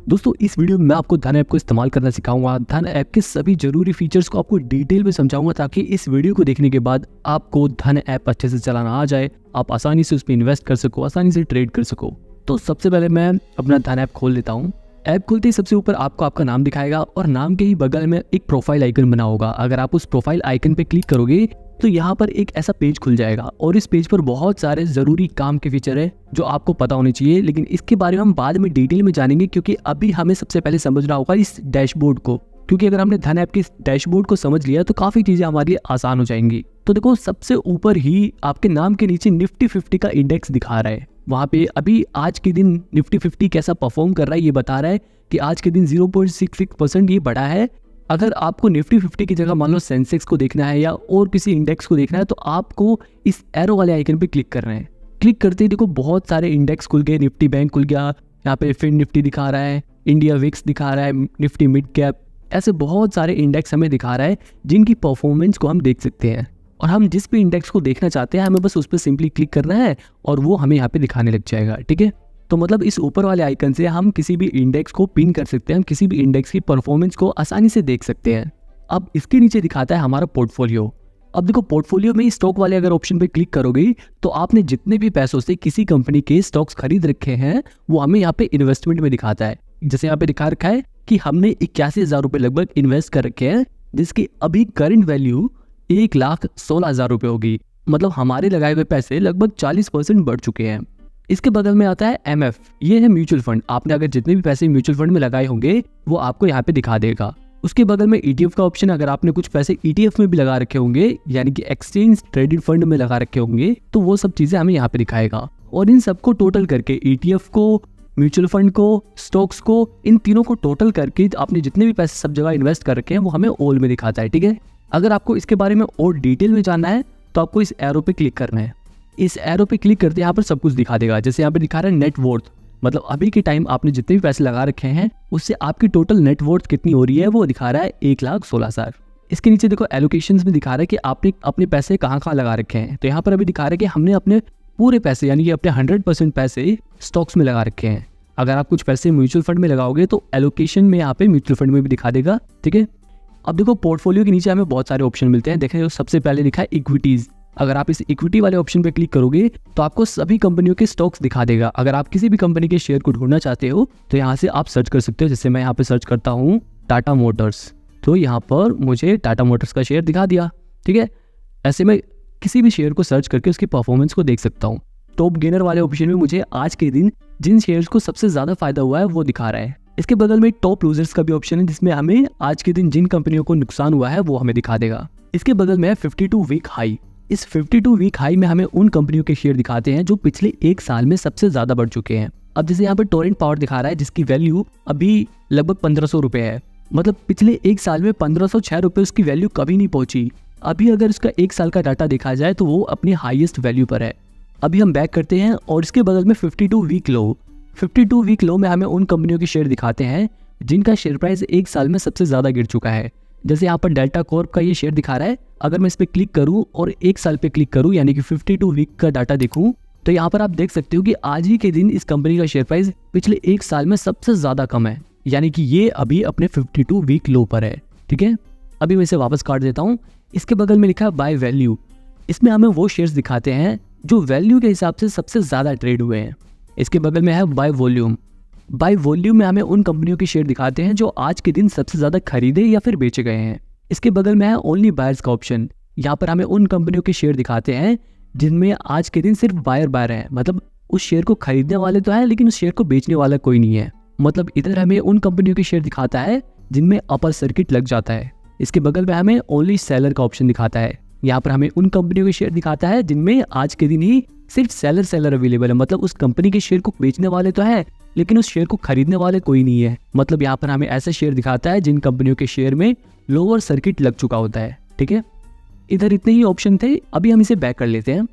दोस्तों इस वीडियो में मैं आपको धन ऐप को इस्तेमाल करना सिखाऊंगा। धन ऐप के सभी जरूरी फीचर्स को आपको डिटेल में समझाऊंगा ताकि इस वीडियो को देखने के बाद आपको धन ऐप अच्छे से चलाना आ जाए, आप आसानी से उस पर इन्वेस्ट कर सको, आसानी से ट्रेड कर सको। तो सबसे पहले मैं अपना धन ऐप खोल लेता हूँ। ऐप खुलते ही सबसे ऊपर आपको आपका नाम दिखाएगा और नाम के ही बगल में एक प्रोफाइल आइकन बना होगा। अगर आप उस प्रोफाइल आइकन पे क्लिक करोगे तो यहाँ पर एक ऐसा पेज खुल जाएगा और इस पेज पर बहुत सारे जरूरी काम के फीचर है जो आपको पता होने चाहिए, लेकिन इसके बारे में हम बाद में डिटेल में जानेंगे क्योंकि अभी हमें सबसे पहले समझना होगा इस डैशबोर्ड को। क्योंकि अगर हमने धन ऐप के इस डैशबोर्ड को समझ लिया तो काफी चीजें हमारे लिए आसान हो जाएंगी। तो देखो सबसे ऊपर ही आपके नाम के नीचे निफ्टी 50 का इंडेक्स दिखा रहा है। वहां पे अभी आज के दिन निफ्टी 50 कैसा परफॉर्म कर रहा है ये बता रहा है कि आज के दिन 0.66% ये बढ़ा है। अगर आपको निफ्टी 50 की जगह मान लो सेंसेक्स को देखना है या और किसी इंडेक्स को देखना है तो आपको इस एरो वाले आइकन पे क्लिक करना है। क्लिक करते ही देखो बहुत सारे इंडेक्स खुल गए। निफ्टी बैंक खुल गया, यहाँ पे फिन निफ्टी दिखा रहा है, इंडिया विक्स दिखा रहा है, निफ्टी मिड कैप, ऐसे बहुत सारे इंडेक्स हमें दिखा रहा है जिनकी परफॉर्मेंस को हम देख सकते हैं। और हम जिस भी इंडेक्स को देखना चाहते हैं हमें बस उस पर सिंपली क्लिक करना है और वो हमें यहाँ पे दिखाने लग जाएगा। ठीक है, तो मतलब इस ऊपर वाले आइकन से हम किसी भी इंडेक्स को पिन कर सकते हैं, हम किसी भी इंडेक्स की परफॉर्मेंस को आसानी से देख सकते हैं। अब इसके नीचे दिखाता है हमारा पोर्टफोलियो। अब देखो पोर्टफोलियो में स्टॉक वाले अगर ऑप्शन पे क्लिक करोगे तो आपने जितने भी पैसों से किसी कंपनी के स्टॉक्स खरीद रखे हैं वो हमें यहाँ पे इन्वेस्टमेंट में दिखाता है। जैसे यहाँ पे दिखा रखा है कि हमने 81,000 रुपए लगभग इन्वेस्ट कर रखे हैं जिसकी अभी करंट वैल्यू 1,16,000 रुपए होगी। मतलब हमारे लगाए हुए पैसे लगभग 40% बढ़ चुके हैं। इसके बगल में आता है MF, ये है म्यूचुअल फंड। आपने अगर जितने भी पैसे म्यूचुअल फंड में लगाए होंगे वो आपको यहाँ पे दिखा देगा। उसके बगल में ETF का ऑप्शन, अगर आपने कुछ पैसे ETF में भी लगा रखे होंगे यानी कि एक्सचेंज ट्रेडेड फंड में लगा रखे होंगे तो वो सब चीजें हमें यहाँ पे दिखाएगा। और इन सबको टोटल करके ETF को, म्यूचुअल फंड को, स्टॉक्स को, इन तीनों को टोटल करके आपने जितने भी पैसे सब जगह इन्वेस्ट कर रखे हैं वो हमें ऑल में दिखाता है। ठीक है, अगर आपको इसके बारे में और डिटेल में जानना है तो आपको इस एरो पे क्लिक करना है। इस एरो पे क्लिक करते यहाँ पर सब कुछ दिखा देगा। जैसे यहाँ पे दिखा रहा है नेट वर्थ, मतलब अभी के टाइम आपने जितने भी पैसे लगा रखे हैं उससे आपकी टोटल नेट वर्थ कितनी हो रही है वो दिखा रहा है 1,16,000। इसके नीचे देखो एलोकेशंस में दिखा रहा है कि आपने अपने पैसे कहाँ कहाँ लगा रखे हैं। तो यहाँ पर अभी दिखा रहा है कि हमने अपने पूरे पैसे यानी कि अपने 100% पैसे स्टॉक्स में लगा रखे हैं। अगर आप कुछ पैसे म्यूचुअल फंड में लगाओगे तो एलोकेशन में यहाँ पे म्यूचुअल फंड में भी दिखा देगा। ठीक है, अब देखो पोर्टफोलियो के नीचे हमें बहुत सारे ऑप्शन मिलते हैं। देखें सबसे पहले लिखा है इक्विटीज। अगर आप इस इक्विटी वाले ऑप्शन पे क्लिक करोगे तो आपको सभी कंपनियों के स्टॉक्स दिखा देगा। अगर आप किसी भी कंपनी के शेयर को ढूंढना चाहते हो तो यहाँ से आप सर्च कर सकते हो। जैसे मैं यहाँ पे सर्च करता हूँ टाटा मोटर्स, तो यहाँ पर मुझे टाटा मोटर्स का शेयर दिखा दिया। ठीक है, ऐसे में किसी भी शेयर को सर्च करके उसकी परफॉर्मेंस को देख सकता हूँ। टॉप गेनर वाले ऑप्शन में मुझे आज के दिन जिन शेयर्स को सबसे ज्यादा फायदा हुआ है वो दिखा रहा है। इसके बगल में टॉप लूजर्स का भी ऑप्शन है जिसमें हमें आज के दिन जिन कंपनियों को नुकसान हुआ है वो हमें दिखा देगा। इसके बगल में है 52 वीक हाई। इस 52 वीक हाई में हमें उन कंपनियों के शेयर दिखाते हैं जो पिछले एक साल में सबसे ज्यादा बढ़ चुके हैं। अब जैसे यहाँ पर टोरेंट पावर दिखा रहा है जिसकी वैल्यू अभी लगभग 1500 रुपए है। मतलब पिछले एक साल में 1506 रुपए उसकी वैल्यू कभी नहीं पहुंची। अभी अगर उसका एक साल का डाटा देखा जाए तो वो अपनी हाईएस्ट वैल्यू पर है। अभी हम बैक करते हैं और इसके बगल में 52 वीक लो। 52 वीक लो में हमें उन कंपनियों के शेयर दिखाते हैं जिनका शेयर प्राइस एक साल में सबसे ज्यादा गिर चुका है। जैसे यहाँ पर डेल्टा कॉर्प का ये शेयर दिखा रहा है। अगर मैं इस पे क्लिक करूं और एक साल पे क्लिक करूं यानी कि 52 वीक का डाटा देखूं तो यहाँ पर आप देख सकते हो कि आज ही के दिन इस कंपनी का शेयर प्राइस पिछले एक साल में सबसे ज्यादा कम है, यानी कि ये अभी अपने 52 वीक लो पर है। ठीक है, अभी मैं इसे वापस काट देता हूँ। इसके बगल में लिखा है बाय वैल्यू। इसमें हमें वो शेयर्स दिखाते हैं जो वैल्यू के हिसाब से सबसे ज्यादा ट्रेड हुए हैं। इसके बगल में है बाय वॉल्यूम। बाय वॉल्यूम में हमें उन कंपनियों के शेयर दिखाते हैं जो आज के दिन सबसे ज्यादा खरीदे या फिर बेचे गए हैं। इसके बगल में है ओनली बायर्स का ऑप्शन। यहाँ पर हमें उन कंपनियों के शेयर दिखाते हैं जिनमें आज के दिन सिर्फ बायर हैं, मतलब उस शेयर को खरीदने वाले तो है लेकिन उस शेयर को बेचने वाला कोई नहीं है। मतलब इधर हमें उन कंपनियों के शेयर दिखाता है जिनमें अपर सर्किट लग जाता है। इसके बगल में हमें ओनली सेलर का ऑप्शन दिखाता है। यहाँ पर हमें उन कंपनियों के शेयर दिखाता है जिनमें आज के दिन ही सिर्फ सेलर अवेलेबल है। मतलब उस कंपनी के शेयर को बेचने वाले तो है लेकिन उस शेयर को खरीदने वाले कोई नहीं है। मतलब यहाँ पर हमें ऐसे शेयर दिखाता है जिन कंपनियों के शेयर में लोअर सर्किट लग चुका होता है। ठीक है, इधर इतने ही ऑप्शन थे। अभी हम इसे बैक कर लेते हैं।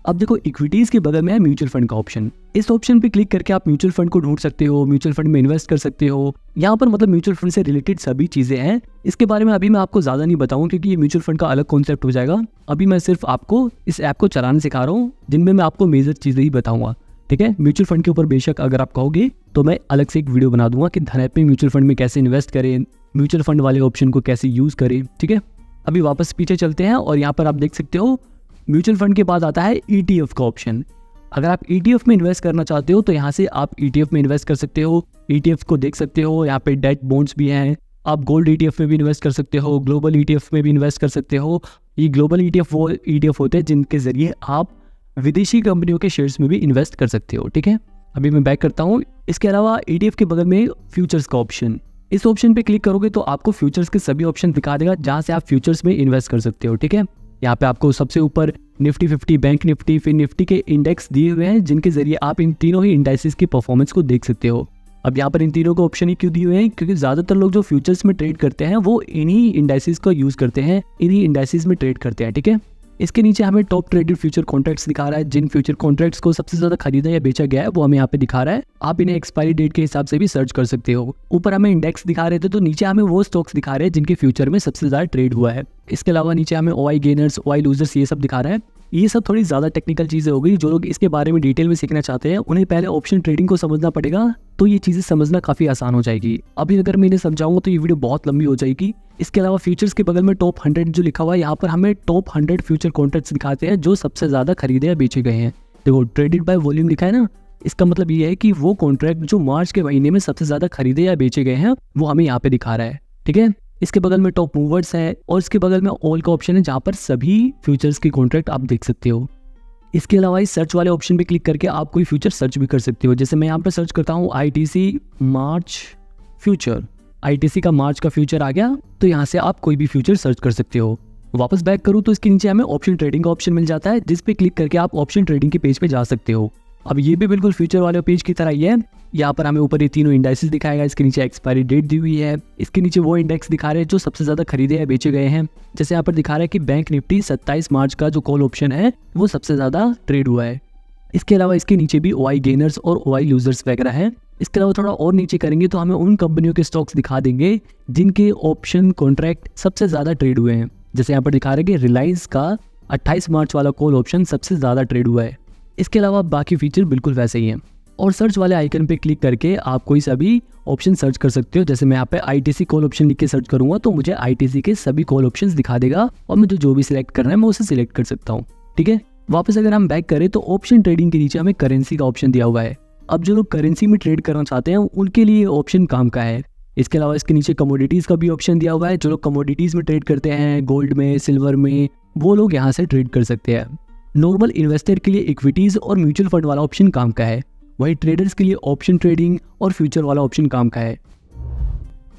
अब देखो इक्विटीज के बगल में है म्यूचुअल फंड का ऑप्शन। इस ऑप्शन पे क्लिक करके आप म्यूचुअल फंड को ढूंढ सकते हो, म्यूचुअल फंड में इन्वेस्ट कर सकते हो। यहाँ पर मतलब म्यूचुअल फंड से रिलेटेड सभी चीजें हैं। इसके बारे में अभी मैं आपको ज्यादा नहीं बताऊं क्योंकि ये म्यूचुअल फंड का अलग कॉन्सेप्ट हो जाएगा। अभी मैं सिर्फ आपको इस ऐप को चलाना सिखा रहा हूँ जिनमें मैं आपको मेजर चीजें ही बताऊंगा। ठीक है। म्यूचुअल फंड के ऊपर बेशक अगर आप कहोगे तो मैं अलग से एक वीडियो बना दूंगा कि धन ऐप में म्यूचुअल फंड में कैसे इन्वेस्ट करें, म्यूचुअल फंड वाले ऑप्शन को कैसे यूज़ करें, ठीक है। अभी वापस पीछे चलते हैं और यहाँ पर आप देख सकते हो म्यूचुअल फंड के बाद आता है ETF का ऑप्शन। अगर आप ETF में इन्वेस्ट करना चाहते हो तो यहाँ से आप ETF में इन्वेस्ट कर सकते हो। ETF को देख सकते हो, यहाँ पे डेट बॉन्ड्स भी हैं। आप गोल्ड ETF में भी इन्वेस्ट कर सकते हो, ग्लोबल ETF में भी इन्वेस्ट कर सकते हो। ये ग्लोबल ETF वो ETF होते हैं जिनके जरिए आप विदेशी कंपनियों के शेयर्स में भी इन्वेस्ट कर सकते हो, ठीक है। अभी मैं बैक करता हूँ। इसके अलावा ETF के बगल में फ्यूचर्स का ऑप्शन, इस ऑप्शन पे क्लिक करोगे तो आपको फ्यूचर्स के सभी ऑप्शन दिखा देगा जहाँ से आप फ्यूचर्स में इन्वेस्ट कर सकते हो, ठीक है। यहाँ पे आपको सबसे ऊपर निफ्टी 50, बैंक निफ्टी, फिर निफ्टी के इंडेक्स दिए हुए हैं जिनके जरिए आप इन तीनों ही इंडाइसेस की परफॉर्मेंस को देख सकते हो। अब यहाँ पर इन तीनों को ऑप्शन ही क्यों दिए हुए हैं, क्योंकि ज़्यादातर लोग जो फ्यूचर्स में ट्रेड करते हैं वो इन्हीं इंडाइसेस को यूज़ करते हैं, इन्हीं इंडाइसेस में ट्रेड करते हैं, ठीक है। इसके नीचे हमें टॉप ट्रेडेड फ्यूचर कॉन्ट्रैक्ट्स दिखा रहा है। जिन फ्यूचर कॉन्ट्रैक्ट्स को सबसे ज्यादा खरीदा या बेचा गया है वो हमें यहाँ पे दिखा रहा है। आप इन्हें एक्सपायरी डेट के हिसाब से भी सर्च कर सकते हो। ऊपर हमें इंडेक्स दिखा रहे थे तो नीचे हमें वो स्टॉक्स दिखा रहे हैं जिनके फ्यूचर में सबसे ज्यादा ट्रेड हुआ है। इसके अलावा नीचे हमें OI गेनर्स, OI लूजर्स ये सब दिखा रहा है। ये सब थोड़ी ज़्यादा टेक्निकल चीज़ें हो गई। जो लोग इसके बारे में डिटेल में सीखना चाहते हैं उन्हें पहले ऑप्शन ट्रेडिंग को समझना पड़ेगा, तो ये चीज़ें समझना काफ़ी आसान हो जाएगी। अभी अगर मैं इन्हें समझाऊंगा तो ये वीडियो बहुत लंबी हो जाएगी। इसके अलावा फ्यूचर्स के बगल में टॉप 100 जो लिखा हुआ है, यहाँ पर हमें टॉप 100 फ्यूचर कॉन्ट्रैक्ट्स दिखाते हैं जो सबसे ज़्यादा खरीदे या बेचे गए हैं। देखो ट्रेडेड बाय वॉल्यूम लिखा है ना, इसका मतलब ये है कि वो कॉन्ट्रैक्ट जो मार्च के महीने में सबसे ज़्यादा खरीदे या बेचे गए हैं वो हमें यहाँ पे दिखा रहा है, ठीक है। इसके बगल में टॉप मूवर्स है और इसके बगल में ऑल का ऑप्शन है जहाँ पर सभी फ्यूचर्स की कॉन्ट्रैक्ट आप देख सकते हो। इसके अलावा इस सर्च वाले ऑप्शन पे क्लिक करके आप कोई फ्यूचर सर्च भी कर सकते हो। जैसे मैं यहाँ पर सर्च करता हूँ ITC मार्च फ्यूचर, ITC का मार्च का फ्यूचर आ गया, तो यहाँ से आप कोई भी फ्यूचर सर्च कर सकते हो। वापस बैक करूँ तो इसके नीचे हमें ऑप्शन ट्रेडिंग का ऑप्शन मिल जाता है जिस पे क्लिक करके आप ऑप्शन ट्रेडिंग के पेज पे जा सकते हो। अब ये भी बिल्कुल फ्यूचर वाले पेज की तरह ही है। यहाँ पर हमें ऊपर ये तीनों इंडाइसेस दिखाएगा, इसके नीचे एक्सपायरी डेट दी हुई है, इसके नीचे वो इंडेक्स दिखा रहे हैं जो सबसे ज्यादा खरीदे या बेचे गए हैं। जैसे यहाँ पर दिखा रहा है कि बैंक निफ्टी 27 मार्च का जो कॉल ऑप्शन है वो सबसे ज्यादा ट्रेड हुआ है। इसके अलावा इसके नीचे भी OI गेनर्स और OI लूजर्स वगैरह है। इसके अलावा थोड़ा और नीचे करेंगे तो हमें उन कंपनियों के स्टॉक्स दिखा देंगे जिनके ऑप्शन कॉन्ट्रैक्ट सबसे ज्यादा ट्रेड हुए हैं। जैसे यहाँ पर दिखा रहे हैं कि रिलायंस का 28 मार्च वाला कॉल ऑप्शन सबसे ज्यादा ट्रेड हुआ है। इसके अलावा बाकी फीचर बिल्कुल वैसे ही हैं। और सर्च वाले आइकन पे क्लिक करके आप कोई सा भी ऑप्शन सर्च कर सकते हो। जैसे मैं यहाँ पे ITC कॉल ऑप्शन लिख के सर्च करूंगा तो मुझे ITC के सभी कॉल ऑप्शंस दिखा देगा और मुझे जो भी सिलेक्ट करना है मैं उसे सिलेक्ट कर सकता हूँ, ठीक है। वापस अगर हम बैक करें तो ऑप्शन ट्रेडिंग के नीचे हमें करेंसी का ऑप्शन दिया हुआ है। अब जो लोग करेंसी में ट्रेड करना चाहते हैं उनके लिए ऑप्शन काम का है। इसके अलावा इसके नीचे कमोडिटीज़ का भी ऑप्शन दिया हुआ है। जो लोग कमोडिटीज़ में ट्रेड करते हैं, गोल्ड में, सिल्वर में, वो लोग यहाँ से ट्रेड कर सकते हैं। नॉर्मल इन्वेस्टर के लिए इक्विटीज़ और म्यूचुअल फंड वाला ऑप्शन काम का है, वही ट्रेडर्स के लिए ऑप्शन ट्रेडिंग और फ्यूचर वाला ऑप्शन काम का है।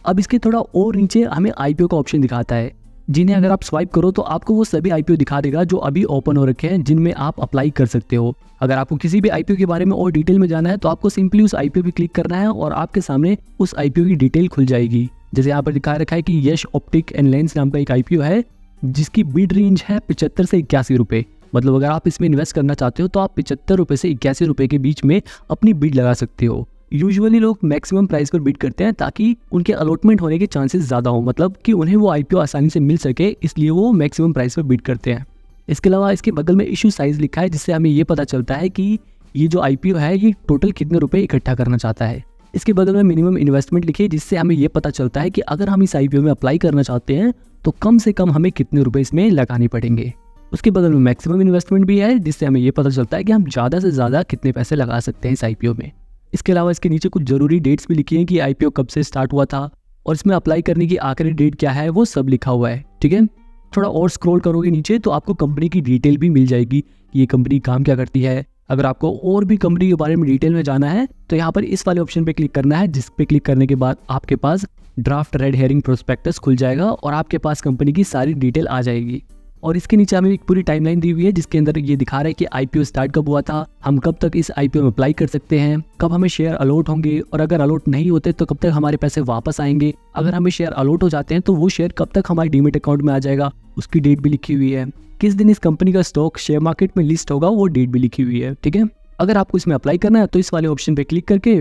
अब इसके थोड़ा और नीचे हमें IPO का ऑप्शन दिखाता है, जिन्हें अगर आप स्वाइप करो तो आपको वो सभी IPO दिखा देगा जो अभी ओपन हो रखे हैं जिनमें आप अप्लाई कर सकते हो। अगर आपको किसी भी IPO के बारे में और डिटेल में जाना है तो आपको सिंपली उस IPO पे क्लिक करना है और आपके सामने उस IPO की डिटेल खुल जाएगी। जैसे यहाँ पर दिखा रखा है कि यश ऑप्टिक एंड लेंस नाम का एक IPO है जिसकी बिड रेंज है 75 से 81 रुपये। मतलब अगर आप इसमें इन्वेस्ट करना चाहते हो तो आप 75 रुपये से 81 रुपये के बीच में अपनी बिड लगा सकते हो। यूजुअली लोग मैक्सिमम प्राइस पर बिड करते हैं ताकि उनके अलॉटमेंट होने के चांसेस ज़्यादा हो, मतलब कि उन्हें वो IPO आसानी से मिल सके, इसलिए वो मैक्सिमम प्राइस पर बिड करते हैं। इसके अलावा इसके बगल में इशू साइज लिखा है जिससे हमें ये पता चलता है कि ये जो IPO है ये टोटल कितने रुपए इकट्ठा करना चाहता है। इसके बगल में मिनिमम इन्वेस्टमेंट लिखी है जिससे हमें ये पता चलता है कि अगर हम इस IPO में अप्लाई करना चाहते हैं तो कम से कम हमें कितने रुपए इसमें लगाने पड़ेंगे। उसके बगल में मैक्सिमम इन्वेस्टमेंट भी है जिससे हमें ये पता चलता है कि हम ज़्यादा से ज़्यादा कितने पैसे लगा सकते हैं इस IPO में। इसके अलावा इसके नीचे कुछ जरूरी डेट्स भी लिखी हैं कि IPO कब से स्टार्ट हुआ था और इसमें अप्लाई करने की आखिरी डेट क्या है वो सब लिखा हुआ है, ठीक है। थोड़ा और स्क्रॉल करोगे नीचे तो आपको कंपनी की डिटेल भी मिल जाएगी कि ये कंपनी काम क्या करती है। अगर आपको और भी कंपनी के बारे में डिटेल में जाना है तो यहाँ पर इस वाले ऑप्शन पे क्लिक करना है, जिस पे क्लिक करने के बाद आपके पास ड्राफ्ट रेड हेरिंग प्रोस्पेक्टस खुल जाएगा और आपके पास कंपनी की सारी डिटेल आ जाएगी। और इसके नीचे हमें एक पूरी टाइमलाइन दी हुई है जिसके अंदर ये दिखा रहा है कि IPO स्टार्ट कब हुआ था, हम कब तक इस IPO में अप्लाई कर सकते हैं, कब हमें शेयर अलॉट होंगे और अगर अलॉट नहीं होते तो कब तक हमारे पैसे वापस आएंगे, अगर हमें शेयर अलॉट हो जाते हैं तो वो शेयर कब तक हमारे डीमेट अकाउंट में आ जाएगा, उसकी डेट भी लिखी हुई है, किस दिन इस कंपनी का स्टॉक शेयर मार्केट में लिस्ट होगा वो डेट भी लिखी हुई है, ठीक है। अगर आपको इसमें अप्लाई करना है तो इस वाले ऑप्शन पे क्लिक करके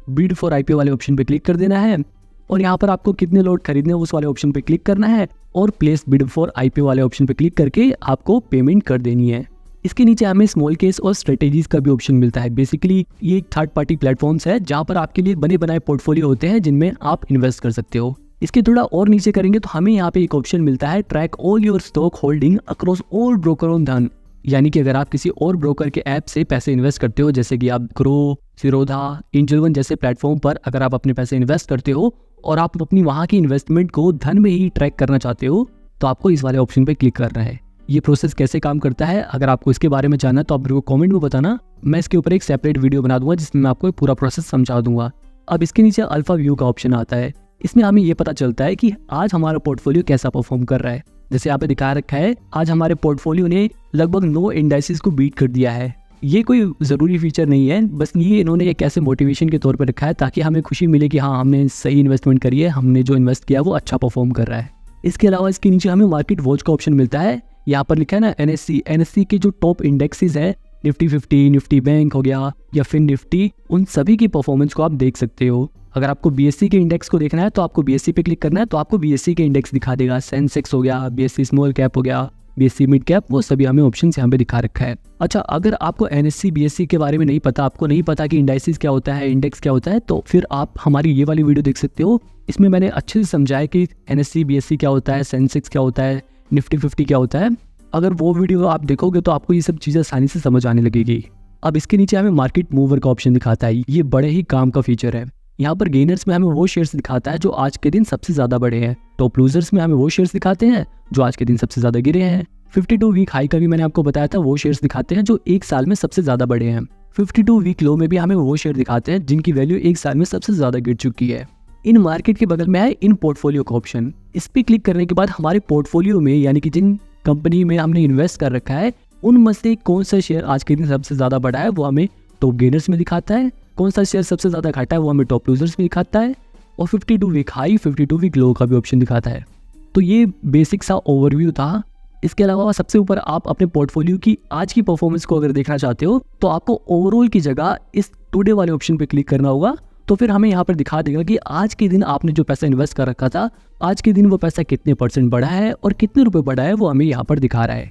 बिड फॉर IPO वाले ऑप्शन पे क्लिक कर देना है और यहाँ पर आपको कितने लॉट खरीदने हैं उस वाले ऑप्शन पे क्लिक करना है और प्लेस बिड फॉर IPO वाले ऑप्शन पे क्लिक करके आपको पेमेंट कर देनी है। इसके नीचे हमें स्मॉल केस और स्ट्रेटेजीज का भी ऑप्शन मिलता है। बेसिकली ये एक थर्ड पार्टी प्लेटफॉर्म्स है जहाँ पर आपके लिए बने बनाए पोर्टफोलियो होते हैं जिनमें आप इन्वेस्ट कर सकते हो। इसके थोड़ा और नीचे करेंगे तो हमें यहाँ पे एक ऑप्शन मिलता है track all your stock holding across all broker on धन। यानी कि अगर आप किसी और ब्रोकर के ऐप से पैसे इन्वेस्ट करते हो, जैसे कि आप ग्रो, सिरोधा, एंजल वन जैसे प्लेटफॉर्म पर अगर आप अपने पैसे इन्वेस्ट करते हो और आप अपनी वहाँ की इन्वेस्टमेंट को धन में ही ट्रैक करना चाहते हो, तो आपको इस वाले ऑप्शन पे क्लिक करना है। ये प्रोसेस कैसे काम करता है, अगर आपको इसके बारे में जानना तो आप मेरे को कमेंट में बताना, मैं इसके ऊपर एक सेपरेट वीडियो बना दूंगा जिसमें मैं आपको पूरा प्रोसेस समझा दूंगा। अब इसके नीचे अल्फा व्यू का ऑप्शन आता है। इसमें हमें ये पता चलता है कि आज हमारा पोर्टफोलियो कैसा परफॉर्म कर रहा है। जैसे यहाँ पे दिखा रखा है, आज हमारे पोर्टफोलियो ने लगभग 9 इंडाइसेस को बीट कर दिया है। ये कोई ज़रूरी फीचर नहीं है, बस ये इन्होंने एक ऐसे मोटिवेशन के तौर पर रखा है ताकि हमें खुशी मिले कि हाँ, हमने सही इन्वेस्टमेंट करी है, हमने जो इन्वेस्ट किया वो अच्छा परफॉर्म कर रहा है। इसके अलावा इसके नीचे हमें मार्केट वॉच का ऑप्शन मिलता है। यहाँ पर लिखा है ना NSE के जो टॉप इंडेक्सेस है, निफ्टी 50, निफ्टी बैंक हो गया या फिर निफ्टी, उन सभी की परफॉर्मेंस को आप देख सकते हो। अगर आपको BSE के इंडेक्स को देखना है तो आपको BSE पे क्लिक करना है, तो आपको BSE के इंडेक्स दिखा देगा। सेंसेक्स हो गया, BSE स्मॉल कैप हो गया, BSE मिड कैप, वो सभी हमें ऑप्शन यहाँ पे दिखा रखा है। अच्छा, अगर आपको NSE BSE के बारे में नहीं पता, आपको नहीं पता कि इंडाइसिस क्या होता है, इंडेक्स क्या होता है, तो फिर आप हमारी ये वाली वीडियो देख सकते हो। इसमें मैंने अच्छे से समझाया कि NSE BSE क्या होता है, सेंसेक्स क्या होता है, निफ्टी 50 क्या होता है। अगर वो वीडियो आप देखोगे तो आपको ये सब चीज़ें आसानी से समझ आने लगेगी। अब इसके नीचे हमें मार्केट मूवर का ऑप्शन दिखाता है। ये बड़े ही काम का फीचर है। यहाँ पर गेनर्स में हमें वो शेयर्स दिखाता है जो आज के दिन सबसे ज्यादा बढ़े हैं। टॉप लूजर्स में हमें वो शेयर्स दिखाते हैं जो आज के दिन सबसे ज्यादा गिरे हैं। 52 वीक हाई का भी मैंने आपको बताया था, वो शेयर्स दिखाते हैं जो एक साल में सबसे ज्यादा बढ़े हैं। 52 वीक लो में भी हमें वो शेयर दिखाते हैं जिनकी वैल्यू एक साल में सबसे ज्यादा गिर चुकी है। इन मार्केट के बगल में है इन पोर्टफोलियो का ऑप्शन। इस पे क्लिक करने के बाद हमारे पोर्टफोलियो में, यानी कि जिन कंपनी में हमने इन्वेस्ट कर रखा है, उनमें से कौन सा शेयर आज के दिन सबसे ज्यादा बढ़ा है वो हमें टॉप गेनर्स में दिखाता है, कौन सा शेयर सबसे ज्यादा घटा है वो हमें टॉप लूजर्स में दिखाता है, और 52 वीक हाई 52 वीक लो का भी ऑप्शन दिखाता है। तो ये बेसिक सा ओवरव्यू था। इसके अलावा सबसे ऊपर आप अपने पोर्टफोलियो की आज की परफॉर्मेंस को अगर देखना चाहते हो तो आपको ओवरऑल की जगह इस टुडे वाले ऑप्शन पे क्लिक करना होगा। तो फिर हमें यहाँ पर दिखा देगा कि आज के दिन आपने जो पैसा इन्वेस्ट कर रखा था, आज के दिन वो पैसा कितने % बढ़ा है और कितने रुपए बढ़ा है, वो हमें यहाँ पर दिखा रहा है।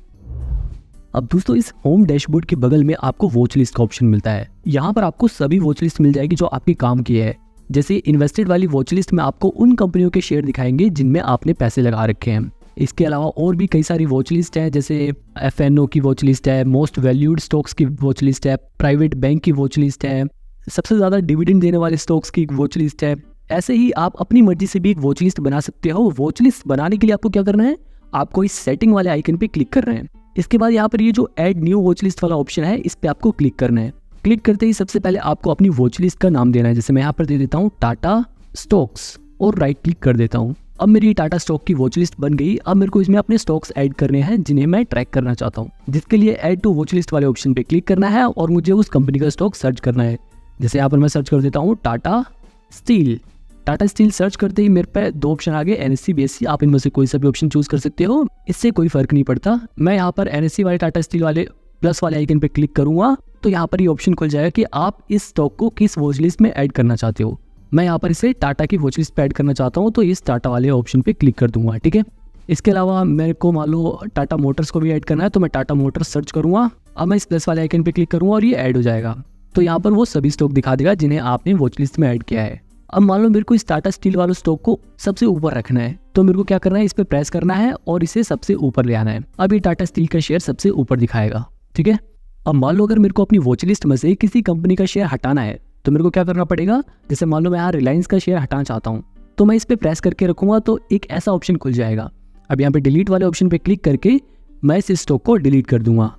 अब दोस्तों, इस होम डैशबोर्ड के बगल में आपको वॉच लिस्ट का ऑप्शन मिलता है। यहाँ पर आपको सभी वॉच लिस्ट मिल जाएगी जो आपके काम की है। जैसे इन्वेस्टेड वाली वॉच लिस्ट में आपको उन कंपनियों के शेयर दिखाएंगे जिनमें आपने पैसे लगा रखे हैं। इसके अलावा और भी कई सारी वॉच लिस्ट है, जैसे FNO की वॉच लिस्ट है, मोस्ट वैल्यूड स्टॉक्स की वॉच लिस्ट है, प्राइवेट बैंक की वॉच लिस्ट है, सबसे ज़्यादा डिविडेंड देने वाले स्टॉक्स की वॉच लिस्ट है। ऐसे ही आप अपनी मर्जी से भी एक वॉच लिस्ट बना सकते हो। वॉच लिस्ट बनाने के लिए आपको क्या करना है, आपको इस सेटिंग वाले आइकन पे क्लिक करना है। इसके बाद यहाँ पर ये जो ऐड न्यू वॉच लिस्ट वाला ऑप्शन है, इस पे आपको क्लिक करना है। क्लिक करते ही सबसे पहले आपको अपनी वॉच लिस्ट का नाम देना है। जैसे मैं यहाँ पर दे देता हूँ टाटा स्टॉक्स और राइट क्लिक कर देता हूँ। अब मेरी टाटा स्टॉक की वॉच लिस्ट बन गई। अब मेरे को इसमें अपने स्टॉक्स ऐड करने हैं जिन्हें मैं ट्रैक करना चाहता हूँ, जिसके लिए ऐड टू वॉच लिस्ट वाले ऑप्शन पे क्लिक करना है और मुझे उस कंपनी का स्टॉक सर्च करना है। जैसे यहाँ पर मैं सर्च कर देता हूँ Tata steel. Tata steel search करते ही मेरे पे 2 ऑप्शन आ गए, NSE BSE। आप इनमें से कोई सा भी ऑप्शन चूज कर सकते हो, इससे कोई फर्क नहीं पड़ता। मैं यहाँ पर NSE वाले टाटा स्टील वाले प्लस वाले आइकन पे क्लिक करूंगा तो यहाँ पर ये ऑप्शन खुल जाएगा कि आप इस स्टॉक को किस वॉच लिस्ट में ऐड करना चाहते हो। मैं यहाँ पर इसे टाटा की वॉच लिस्ट पे ऐड करना चाहता हूँ, तो इस टाटा वाले ऑप्शन पे क्लिक कर दूंगा। ठीक है, इसके अलावा मेरे को मान लो टाटा मोटर्स को भी ऐड करना है, तो मैं टाटा मोटर्स सर्च करूंगा। अब मैं इस प्लस वाले आइकन पे क्लिक करूंगा और ये ऐड हो जाएगा। तो यहाँ पर वो सभी स्टॉक दिखा देगा जिन्हें आपने वॉच लिस्ट में ऐड किया है। अब मान लो मेरे को इस टाटा स्टील वाले स्टॉक को सबसे ऊपर रखना है, तो मेरे को क्या करना है, इस पे प्रेस करना है और इसे सबसे ऊपर ले आना है। अब ये टाटा स्टील का शेयर सबसे ऊपर दिखाएगा। ठीक है, अब मान लो अगर मेरे को अपनी वॉच लिस्ट में से किसी कंपनी का शेयर हटाना है तो मेरे को क्या करना पड़ेगा। जैसे मान लो मैं यहाँ रिलायंस का शेयर हटाना चाहता हूँ, तो मैं इस पे प्रेस करके रखूंगा तो एक ऐसा ऑप्शन खुल जाएगा। अब यहाँ पे डिलीट वाले ऑप्शन पे क्लिक करके मैं इस स्टॉक को डिलीट कर दूंगा।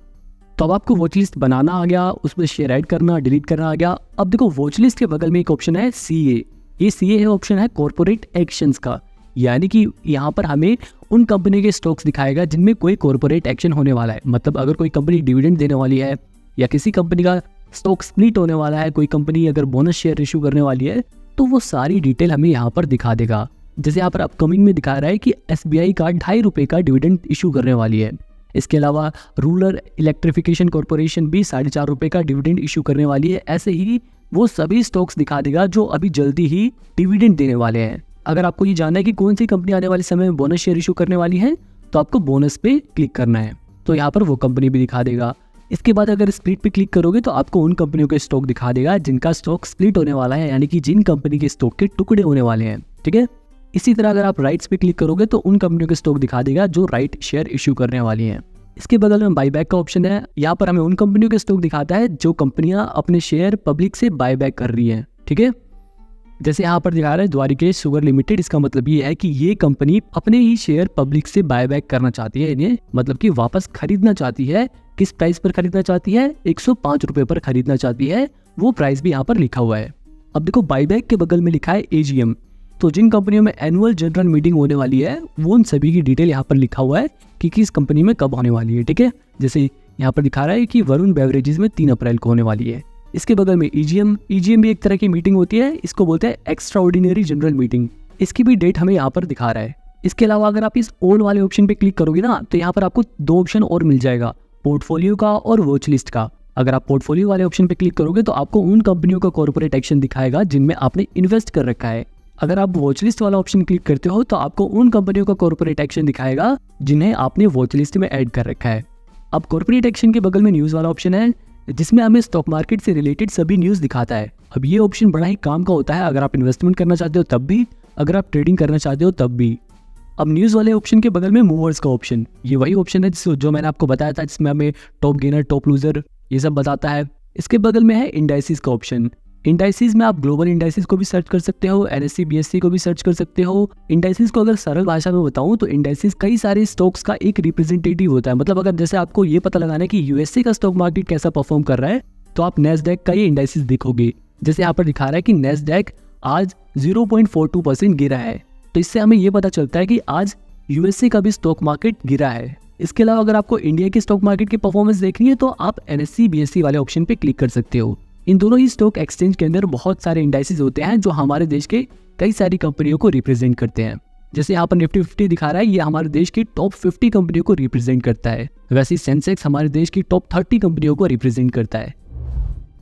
तो अब आपको वॉच लिस्ट बनाना आ गया, उसमें शेयर ऐड करना, डिलीट करना आ गया। अब देखो वॉच लिस्ट के बगल में एक ऑप्शन है CA। ये CA है ऑप्शन है कॉर्पोरेट एक्शंस का, यानी कि यहाँ पर हमें उन कंपनी के स्टॉक्स दिखाएगा जिनमें कोई कॉर्पोरेट एक्शन होने वाला है। मतलब अगर कोई कंपनी डिविडेंड देने वाली है या किसी कंपनी का स्टॉक स्प्लिट होने वाला है, कोई कंपनी अगर बोनस शेयर इशू करने वाली है, तो वो सारी डिटेल हमें यहाँ पर दिखा देगा। जैसे यहाँ पर अपकमिंग में दिखा रहा है कि SBI का 2.5 रुपये का डिविडेंड इशू करने वाली है। इसके अलावा रूरल इलेक्ट्रिफिकेशन कॉर्पोरेशन भी 4.5 रुपये का डिविडेंड इशू करने वाली है। ऐसे ही वो सभी स्टॉक्स दिखा देगा जो अभी जल्दी ही डिविडेंड देने वाले हैं। अगर आपको ये जानना है कि कौन सी कंपनी आने वाले समय में बोनस शेयर इशू करने वाली है, तो आपको बोनस पे क्लिक करना है, तो यहाँ पर वो कंपनी भी दिखा देगा। इसके बाद अगर स्प्लिट पे क्लिक करोगे तो आपको उन कंपनियों के स्टॉक दिखा देगा जिनका स्टॉक स्प्लिट होने वाला है, यानी कि जिन कंपनी के स्टॉक के टुकड़े होने वाले हैं। ठीक है, इसी तरह अगर आप राइट्स पे क्लिक करोगे तो उन कंपनियों के स्टॉक दिखा देगा जो राइट शेयर इश्यू करने वाली हैं। इसके बगल में बाईबैक का ऑप्शन है, यहाँ पर हमें उन कंपनियों के स्टॉक दिखाता है जो कंपनियां अपने शेयर पब्लिक से बायबैक कर रही हैं। ठीक है, जैसे यहाँ पर दिखा रहा है द्वारिकेश शुगर लिमिटेड, इसका मतलब ये है कि ये कंपनी अपने ही शेयर पब्लिक से बायबैक करना चाहती है, इन्हें मतलब कि वापस खरीदना चाहती है। किस प्राइस पर खरीदना चाहती है? 105 रुपए पर खरीदना चाहती है, वो प्राइस भी यहाँ पर लिखा हुआ है। अब देखो बायबैक के बगल में लिखा है AGM, तो जिन कंपनियों में एनुअल जनरल मीटिंग होने वाली है वो उन सभी की डिटेल यहाँ पर लिखा हुआ है कि किस कंपनी में कब होने वाली है। ठीक है, जैसे यहाँ पर दिखा रहा है कि वरुण बेवरेजेस में 3 अप्रैल को होने वाली है। इसके बगल में EGM भी एक तरह की मीटिंग होती है, इसको बोलते हैं एक्स्ट्रा ऑर्डिनरी जनरल मीटिंग। इसकी भी डेट हमें यहाँ पर दिखा रहा है। इसके अलावा अगर आप इस ऑल वाले ऑप्शन पे क्लिक करोगे ना तो यहाँ पर आपको 2 ऑप्शन और मिल जाएगा, पोर्टफोलियो का और वॉच लिस्ट का। अगर आप पोर्टफोलियो वाले ऑप्शन पे क्लिक करोगे तो आपको उन कंपनियों का कॉर्पोरेट एक्शन दिखाएगा जिनमें आपने इन्वेस्ट कर रखा है। अगर आप वॉच लिस्ट वाला ऑप्शन क्लिक करते हो तो आपको उन कंपनियों का कॉर्पोरेट एक्शन दिखाएगा जिन्हें आपने वॉच लिस्ट में ऐड कर रखा है। अब कॉर्पोरेट एक्शन के बगल में न्यूज़ वाला ऑप्शन है जिसमें हमें स्टॉक मार्केट से रिलेटेड सभी न्यूज़ दिखाता है। अब ये ऑप्शन बड़ा ही काम का होता है, अगर आप इन्वेस्टमेंट करना चाहते हो तब भी, अगर आप ट्रेडिंग करना चाहते हो तब भी। अब न्यूज़ वाले ऑप्शन के बगल में मूवर्स का ऑप्शन, ये वही ऑप्शन है जो मैंने आपको बताया था, जिसमें हमें टॉप गेनर, टॉप लूजर ये सब बताता है। इसके बगल में है इंडाइसिस का ऑप्शन। इंडाइसिस में आप ग्लोबल इंडाइसिस को भी सर्च कर सकते हो, NSE BSE को भी सर्च कर सकते हो। इंडाइसिस को अगर सरल भाषा में बताऊं तो इंडाइसिस कई सारे स्टॉक्स का एक रिप्रेजेंटेटिव होता है। मतलब अगर जैसे आपको ये पता लगाना है कि USA का स्टॉक मार्केट कैसा परफॉर्म कर रहा है तो आप NASDAQ का ये इंडाइसिस देखोगे। जैसे यहाँ पर दिखा रहा है कि NASDAQ आज 0.42% गिरा है, तो इससे हमें ये पता चलता है कि आज USA का भी स्टॉक मार्केट गिरा है। इसके अलावा अगर आपको इंडिया के स्टॉक मार्केट की परफॉर्मेंस देखनी है तो आप NSE BSE वाले ऑप्शन पे क्लिक कर सकते हो। इन दोनों ही स्टॉक एक्सचेंज के अंदर बहुत सारे इंडाइसेस होते हैं जो हमारे देश के कई सारी कंपनियों को रिप्रेजेंट करते हैं। जैसे यहाँ पर निफ्टी 50 दिखा रहा है, ये हमारे देश की टॉप 50 कंपनियों को रिप्रेजेंट करता है। वैसे सेंसेक्स हमारे देश की टॉप 30 कंपनियों को रिप्रेजेंट करता है।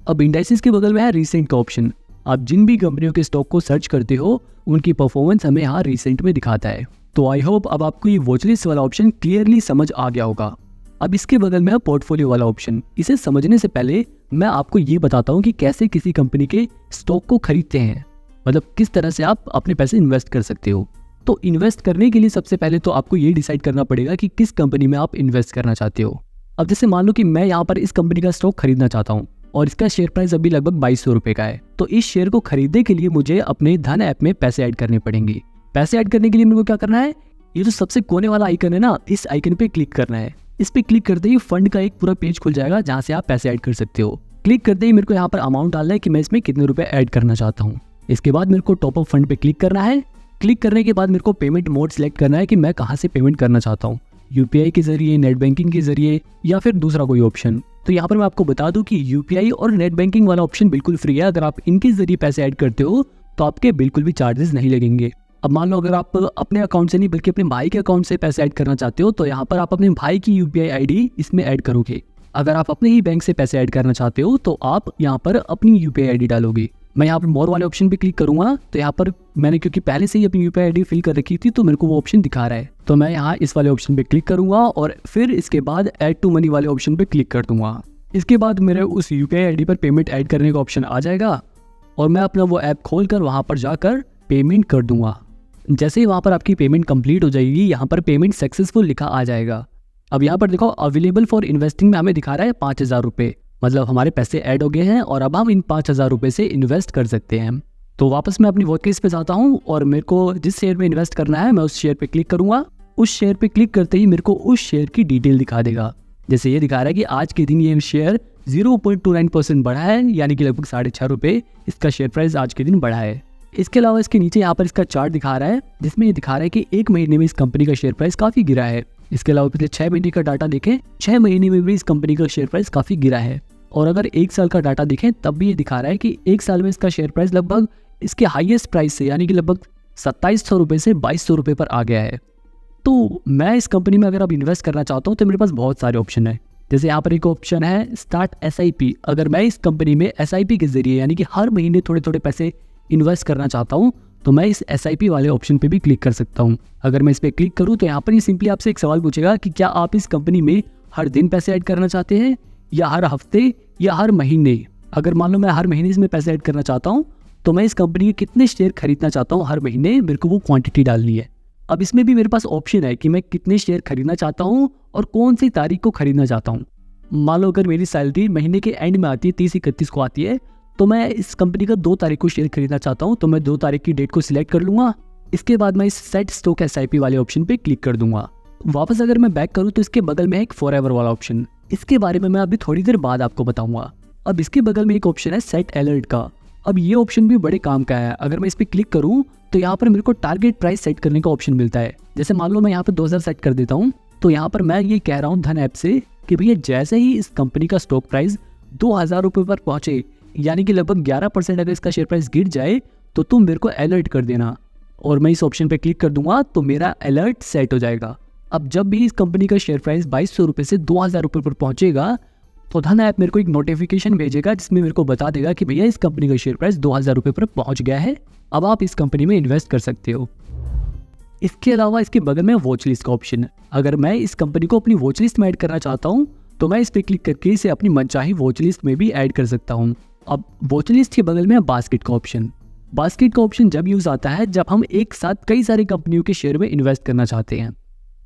अब इंडाइसेस के बगल में है रिसेंट का ऑप्शन। आप जिन भी कंपनियों के स्टॉक को सर्च करते हो उनकी परफॉर्मेंस हमें यहाँ रिसेंट में दिखाता है। तो आई होप अब आपको ये वॉचलिस्ट वाला ऑप्शन क्लियरली समझ आ गया होगा। अब इसके बगल में है पोर्टफोलियो वाला ऑप्शन। इसे समझने से पहले मैं आपको ये बताता हूँ कि कैसे किसी कंपनी के स्टॉक को खरीदते हैं, मतलब किस तरह से आप अपने पैसे इन्वेस्ट कर सकते हो। तो इन्वेस्ट करने के लिए सबसे पहले तो आपको ये डिसाइड करना पड़ेगा कि किस कंपनी में आप इन्वेस्ट करना चाहते हो। अब जैसे मान लो कि मैं यहाँ पर इस कंपनी का स्टॉक खरीदना चाहता हूँ और इसका शेयर प्राइस अभी लगभग 2200 रुपये का है। तो इस शेयर को खरीदने के लिए मुझे अपने धन ऐप में पैसे ऐड करने पड़ेंगे। पैसे ऐड करने के लिए मेरे को क्या करना है, ये जो सबसे कोने वाला आइकन है ना, इस आइकन पे क्लिक करना है। इस पे क्लिक करते ही फंड का एक पूरा पेज खुल जाएगा जहाँ से आप पैसे ऐड कर सकते हो। क्लिक करते ही मेरे को यहाँ पर अमाउंट डालना है कि मैं इसमें कितने रुपए ऐड करना चाहता हूँ। इसके बाद मेरे को टॉप अप फंड पे क्लिक करना है। क्लिक करने के बाद मेरे को पेमेंट मोड सिलेक्ट करना है कि मैं कहाँ से पेमेंट करना चाहता हूँ, UPI के जरिए, नेट बैंकिंग के जरिए या फिर दूसरा कोई ऑप्शन। तो यहाँ पर मैं आपको बता दूं कि UPI और नेट बैंकिंग वाला ऑप्शन बिल्कुल फ्री है। अगर आप इनके जरिए पैसे ऐड करते हो तो आपके बिल्कुल भी चार्जेस नहीं लगेंगे। अब मान लो अगर आप अपने अकाउंट से नहीं बल्कि अपने भाई के अकाउंट से पैसे ऐड करना चाहते हो तो यहाँ पर आप अपने भाई की UPI ID इसमें ऐड करोगे। अगर आप अपने ही बैंक से पैसे ऐड करना चाहते हो तो आप यहाँ पर अपनी UPI ID डालोगे। मैं यहाँ पर मोर वाले ऑप्शन पे क्लिक करूंगा तो यहाँ पर मैंने क्योंकि पहले से ही अपनी UPI ID फिल कर रखी थी तो मेरे को वो ऑप्शन दिखा रहा है। तो मैं यहाँ इस वाले ऑप्शन पे क्लिक करूंगा और फिर इसके बाद ऐड टू मनी वाले ऑप्शन पे क्लिक कर दूंगा। इसके बाद मेरे उस UPI ID पर पेमेंट ऐड करने का ऑप्शन आ जाएगा और मैं अपना वो ऐप खोल कर वहाँ पर जाकर पेमेंट कर दूंगा। जैसे ही वहाँ पर आपकी पेमेंट कंप्लीट हो जाएगी, यहाँ पर पेमेंट सक्सेसफुल लिखा आ जाएगा। अब यहाँ पर देखो अवेलेबल फॉर इन्वेस्टिंग में हमें दिखा रहा है 5000 रुपये, मतलब हमारे पैसे ऐड हो गए हैं और अब हम इन 5000 रुपये से इन्वेस्ट कर सकते हैं। तो वापस मैं अपनी वॉच लिस्ट पे जाता हूँ और मेरे को जिस शेयर में इन्वेस्ट करना है मैं उस शेयर पे क्लिक करूंगा। उस शेयर पे क्लिक करते ही मेरे को उस शेयर की डिटेल दिखा देगा। जैसे ये दिखा रहा है कि आज के दिन ये शेयर 0.29% बढ़ा है, यानी कि लगभग 6.5 रुपये इसका शेयर प्राइस आज के दिन बढ़ा है। इसके अलावा इसके नीचे यहाँ पर इसका चार्ट दिखा रहा है जिसमें ये दिखा रहा है कि 1 महीने में इस कंपनी का शेयर प्राइस काफी गिरा है। इसके अलावा पिछले 6 महीने का डाटा देखें, 6 महीने में भी इस कंपनी का शेयर प्राइस काफी गिरा है। और अगर 1 साल का डाटा देखें तब भी ये दिखा रहा है कि 1 साल में इसका शेयर प्राइस लगभग इसके हाईएस्ट प्राइस से यानी कि लगभग 2700 रुपये से 2200 रुपये पर आ गया है। तो मैं इस कंपनी में अगर अब इन्वेस्ट करना चाहता हूँ तो मेरे पास बहुत सारे ऑप्शन है। जैसे यहाँ पर एक ऑप्शन है स्टार्ट SIP। अगर मैं इस कंपनी में SIP के जरिए यानी कि हर महीने थोड़े थोड़े पैसे इन्वेस्ट करना चाहता हूँ तो मैं इस SIP वाले ऑप्शन पे भी क्लिक कर सकता हूँ। अगर मैं इस पर क्लिक करूँ तो यहाँ पर ये सिंपली आपसे एक सवाल पूछेगा कि क्या आप इस कंपनी में हर दिन पैसे ऐड करना चाहते हैं या हर हफ्ते या हर महीने। अगर मान लो मैं हर महीने इसमें पैसे ऐड करना चाहता हूँ तो मैं इस कंपनी के कितने शेयर खरीदना चाहता हूँ हर महीने, मेरे को वो क्वांटिटी डालनी है। अब इसमें भी मेरे पास ऑप्शन है कि मैं कितने शेयर खरीदना चाहता हूँ और कौन सी तारीख को खरीदना चाहता हूँ। मान लो अगर मेरी सैलरी महीने के एंड में आती है, 30-31 को आती है, तो मैं इस कंपनी का 2 तारीख को शेयर खरीदना चाहता हूँ, तो मैं 2 तारीख की डेट को सिलेक्ट कर लूँगा। इसके बाद मैं इस सेट स्टॉक SIP वाले ऑप्शन पे क्लिक कर दूंगा। वापस अगर मैं बैक करूँ तो इसके बगल में है एक फॉरएवर वाला ऑप्शन, इसके बारे में मैं अभी थोड़ी देर बाद आपको बताऊंगा। अब इसके बगल में एक ऑप्शन है सेट अलर्ट का। अब ये ऑप्शन भी बड़े काम का है। अगर मैं इस पर क्लिक करूँ तो यहाँ पर मेरे को टारगेट प्राइस सेट करने का ऑप्शन मिलता है। जैसे मान लो मैं यहाँ पर 2000 सेट कर देता हूँ, तो यहाँ पर मैं ये कह रहा हूँ धन ऐप से कि भैया जैसे ही इस कंपनी का स्टॉक प्राइस 2000 रुपये पर पहुंचे, यानी कि लगभग 11% अगर इसका शेयर प्राइस गिर जाए तो तुम मेरे को अलर्ट कर देना। और मैं इस ऑप्शन पे क्लिक कर दूंगा तो मेरा अलर्ट सेट हो जाएगा। अब जब भी इस कंपनी का शेयर प्राइस 2200 रुपये से 2000 रुपये पर पहुंचेगा तो धन ऐप मेरे को एक नोटिफिकेशन भेजेगा जिसमें मेरे को बता देगा कि भैया इस कंपनी का शेयर प्राइस 2000 रुपये पर पहुंच गया है, अब आप इस कंपनी में इन्वेस्ट कर सकते हो। इसके अलावा इसके बगल में वॉच लिस्ट का ऑप्शन है। अगर मैं इस कंपनी को अपनी वॉच लिस्ट में ऐड करना चाहता हूँ तो मैं इस पर क्लिक करके इसे अपनी मनचाही वॉच लिस्ट में भी ऐड कर सकता हूँ। अब वॉच लिस्ट के बगल में है बास्केट का ऑप्शन। बास्केट का ऑप्शन जब यूज आता है जब हम एक साथ कई सारी कंपनियों के शेयर में इन्वेस्ट करना चाहते हैं।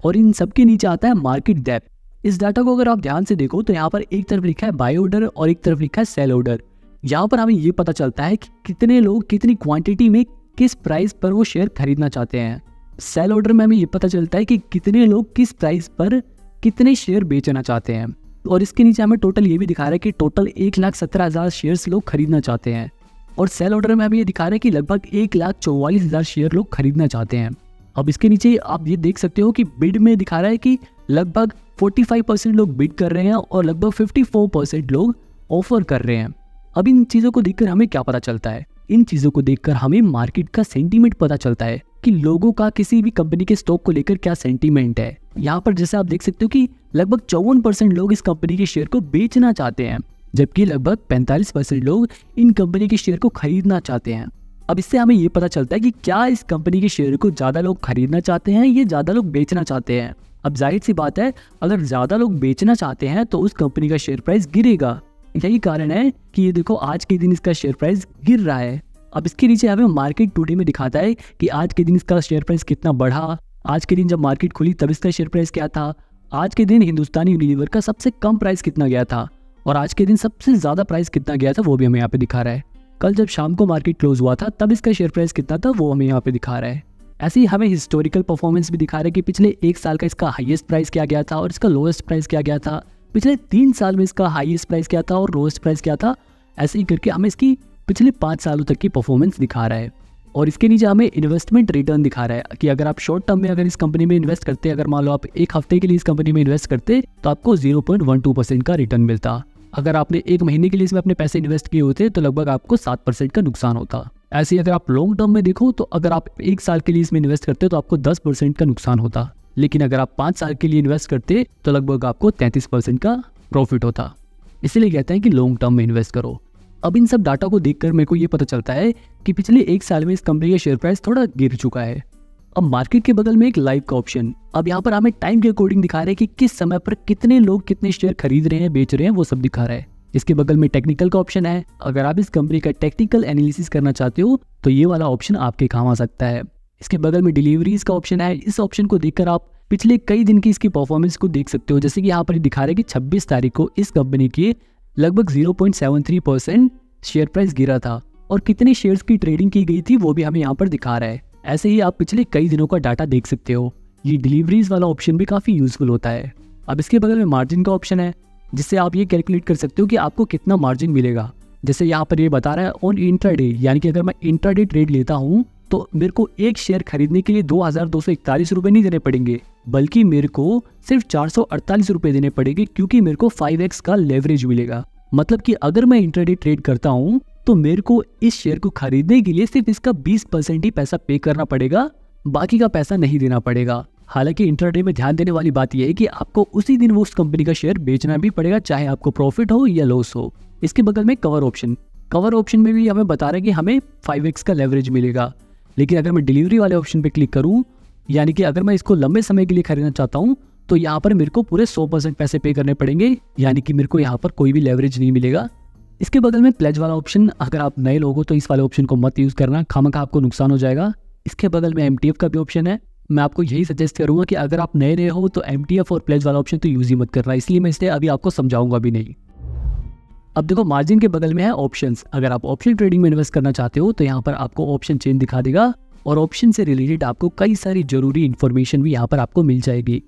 और इन सब के नीचे आता है मार्केट डेप्थ। इस डाटा को अगर आप ध्यान से देखो तो यहाँ पर एक तरफ लिखा है बाय ऑर्डर और एक तरफ लिखा है सेल ऑर्डर। यहाँ पर हमें ये पता चलता है कि कितने लोग कितनी क्वांटिटी में किस प्राइस पर वो शेयर खरीदना चाहते हैं। सेल ऑर्डर में हमें ये पता चलता है कि कितने लोग किस प्राइस पर कितने शेयर बेचना चाहते हैं। और इसके नीचे हमें टोटल ये भी दिखा रहा है कि टोटल 1,17,000 शेयर्स लोग खरीदना चाहते हैं। और सेल ऑर्डर में हमें ये दिखा रहा है कि लगभग 1,44,000 शेयर लोग खरीदना चाहते हैं। अब इसके नीचे आप ये देख सकते हो कि बिड में दिखा रहा है कि लगभग 45% लोग बिड कर रहे हैं और लगभग 54% लोग ऑफर कर रहे हैं। अब इन चीज़ों को देखकर हमें क्या पता चलता है? इन चीज़ों को देखकर हमें मार्केट का सेंटीमेंट पता चलता है कि लोगों का किसी भी कंपनी के स्टॉक को लेकर क्या सेंटीमेंट है। यहाँ पर जैसे आप देख सकते हो कि लगभग 54% लोग इस कंपनी के शेयर को बेचना चाहते हैं, जबकि लगभग 45% लोग इन कंपनी के शेयर को खरीदना चाहते हैं। अब इससे हमें ये पता चलता है कि क्या इस कंपनी के शेयर को ज़्यादा लोग खरीदना चाहते हैं या ज़्यादा लोग बेचना चाहते हैं। अब जाहिर सी बात है, अगर ज़्यादा लोग बेचना चाहते हैं तो उस कंपनी का शेयर प्राइस गिरेगा। यही कारण है कि ये देखो आज के दिन इसका शेयर प्राइस गिर रहा है। अब इसके नीचे हमें मार्केट टुडे में दिखाता है कि आज के दिन इसका शेयर प्राइस कितना बढ़ा, आज के दिन जब मार्केट खुली तब इसका शेयर प्राइस क्या था, आज के दिन हिंदुस्तानी यूनिलीवर का सबसे कम प्राइस कितना गया था और आज के दिन सबसे ज़्यादा प्राइस कितना गया था वो भी हमें यहाँ पे दिखा रहा है। कल जब शाम को मार्केट क्लोज हुआ था तब इसका शेयर प्राइस कितना था वो हमें यहाँ पे दिखा रहा है। ऐसे ही हमें हिस्टोरिकल परफॉर्मेंस भी दिखा रहा है कि पिछले 1 साल का इसका हाईएस्ट प्राइस क्या गया था और इसका लोएस्ट प्राइस क्या गया था, पिछले 3 साल में इसका हाईएस्ट प्राइस क्या था और लोएस्ट प्राइस क्या था। ऐसे ही करके हमें इसकी पिछले 5 सालों तक की परफॉर्मेंस दिखा रहा है। और इसके नीचे हमें इन्वेस्टमेंट रिटर्न दिखा रहा है कि अगर आप शॉर्ट टर्म में अगर इस कंपनी में इन्वेस्ट करते, अगर मान लो आप 1 हफ्ते के लिए इस कंपनी में इन्वेस्ट करते तो आपको 0.12% का रिटर्न मिलता। अगर आपने 1 महीने के लिए इसमें अपने पैसे इन्वेस्ट किए होते तो लगभग आपको 7% का नुकसान होता। ऐसे ही अगर आप लॉन्ग टर्म में देखो तो अगर आप 1 साल के लिए इसमें इन्वेस्ट करते तो आपको 10% का नुकसान होता, लेकिन अगर आप 5 साल के लिए इन्वेस्ट करते तो लगभग आपको 33% का प्रॉफिट होता। इसीलिए कहते हैं कि लॉन्ग टर्म में इन्वेस्ट करो। अब इन सब डाटा को देखकर मेरे को ये पता चलता है कि पिछले 1 साल में इस कंपनी का शेयर प्राइस थोड़ा गिर चुका है। अब मार्केट के बगल में एक लाइव का ऑप्शन, अब यहाँ पर हमें टाइम के अकॉर्डिंग दिखा रहा है कि किस समय पर कितने लोग कितने शेयर खरीद रहे हैं, बेच रहे हैं, वो सब दिखा रहा है। इसके बगल में टेक्निकल का ऑप्शन है। अगर आप इस कंपनी का टेक्निकल एनालिसिस करना चाहते हो तो ये वाला ऑप्शन आपके काम आ सकता है। इसके बगल में डिलीवरीज का ऑप्शन है। इस ऑप्शन को देखकर आप पिछले कई दिन की इसकी परफॉर्मेंस को देख सकते हो। जैसे कि यहाँ पर दिखा रहा है कि 26 तारीख को इस कंपनी की लगभग 0.73% शेयर प्राइस गिरा था और कितने शेयर्स की ट्रेडिंग की गई थी वो भी हमें यहाँ पर दिखा रहा है। ऐसे ही आप पिछले कई दिनों का डाटा देख सकते हो। ये डिलीवरीज वाला ऑप्शन भी काफ़ी यूजफुल होता है। अब इसके बगल में मार्जिन का ऑप्शन है, जिससे आप ये कैलकुलेट कर सकते हो कि आपको कितना मार्जिन मिलेगा। जैसे यहाँ पर ये बता रहा है ऑन इंट्राडे, यानी कि अगर मैं इंट्राडे ट्रेड लेता हूँ तो मेरे को एक शेयर खरीदने के लिए 2,241 रुपये नहीं देने पड़ेंगे, बल्कि मेरे को सिर्फ 448 रुपये देने पड़ेंगे, क्योंकि मेरे को 5x का लेवरेज मिलेगा। मतलब कि अगर मैं इंट्राडे ट्रेड करता हूँ तो मेरे को इस शेयर को खरीदने के लिए सिर्फ इसका 20% ही पैसा पे करना पड़ेगा, बाकी का पैसा नहीं देना पड़ेगा। हालांकि इंट्राडे में ध्यान देने वाली बात यह है कि आपको उसी दिन वो उस कंपनी का शेयर बेचना भी पड़ेगा, चाहे आपको प्रॉफिट हो या लॉस हो। इसके बगल में कवर ऑप्शन, कवर ऑप्शन में भी हमें बता रहा है कि हमें 5x का लेवरेज मिलेगा। लेकिन अगर मैं डिलीवरी वाले ऑप्शन पे क्लिक करूं, यानी कि अगर मैं इसको लंबे समय के लिए खरीदना चाहता हूं तो यहाँ पर मेरे को पूरे 100% पैसे पे करने पड़ेंगे, यानी कि मेरे को यहाँ पर कोई भी लेवरेज नहीं मिलेगा। इसके बगल में प्लेज वाला ऑप्शन, अगर आप नए लोग हो तो इस वाले ऑप्शन को मत यूज़ करना, खामखा आपको नुकसान हो जाएगा। इसके बगल में MTF का भी ऑप्शन है। मैं आपको यही सजेस्ट करूंगा कि अगर आप नए हो तो MTF और प्लेज वाला ऑप्शन तो यूज़ ही मत करना, इसलिए मैं इसलिए अभी आपको समझाऊंगा भी नहीं। अब देखो मार्जिन के बगल में है ऑप्शंस। अगर आप ऑप्शन ट्रेडिंग में इन्वेस्ट करना चाहते हो तो यहाँ पर आपको ऑप्शन चेन दिखा देगा और ऑप्शन से रिलेटेड आपको कई सारी जरूरी इन्फॉर्मेशन भी यहाँ पर आपको मिल जाएगी।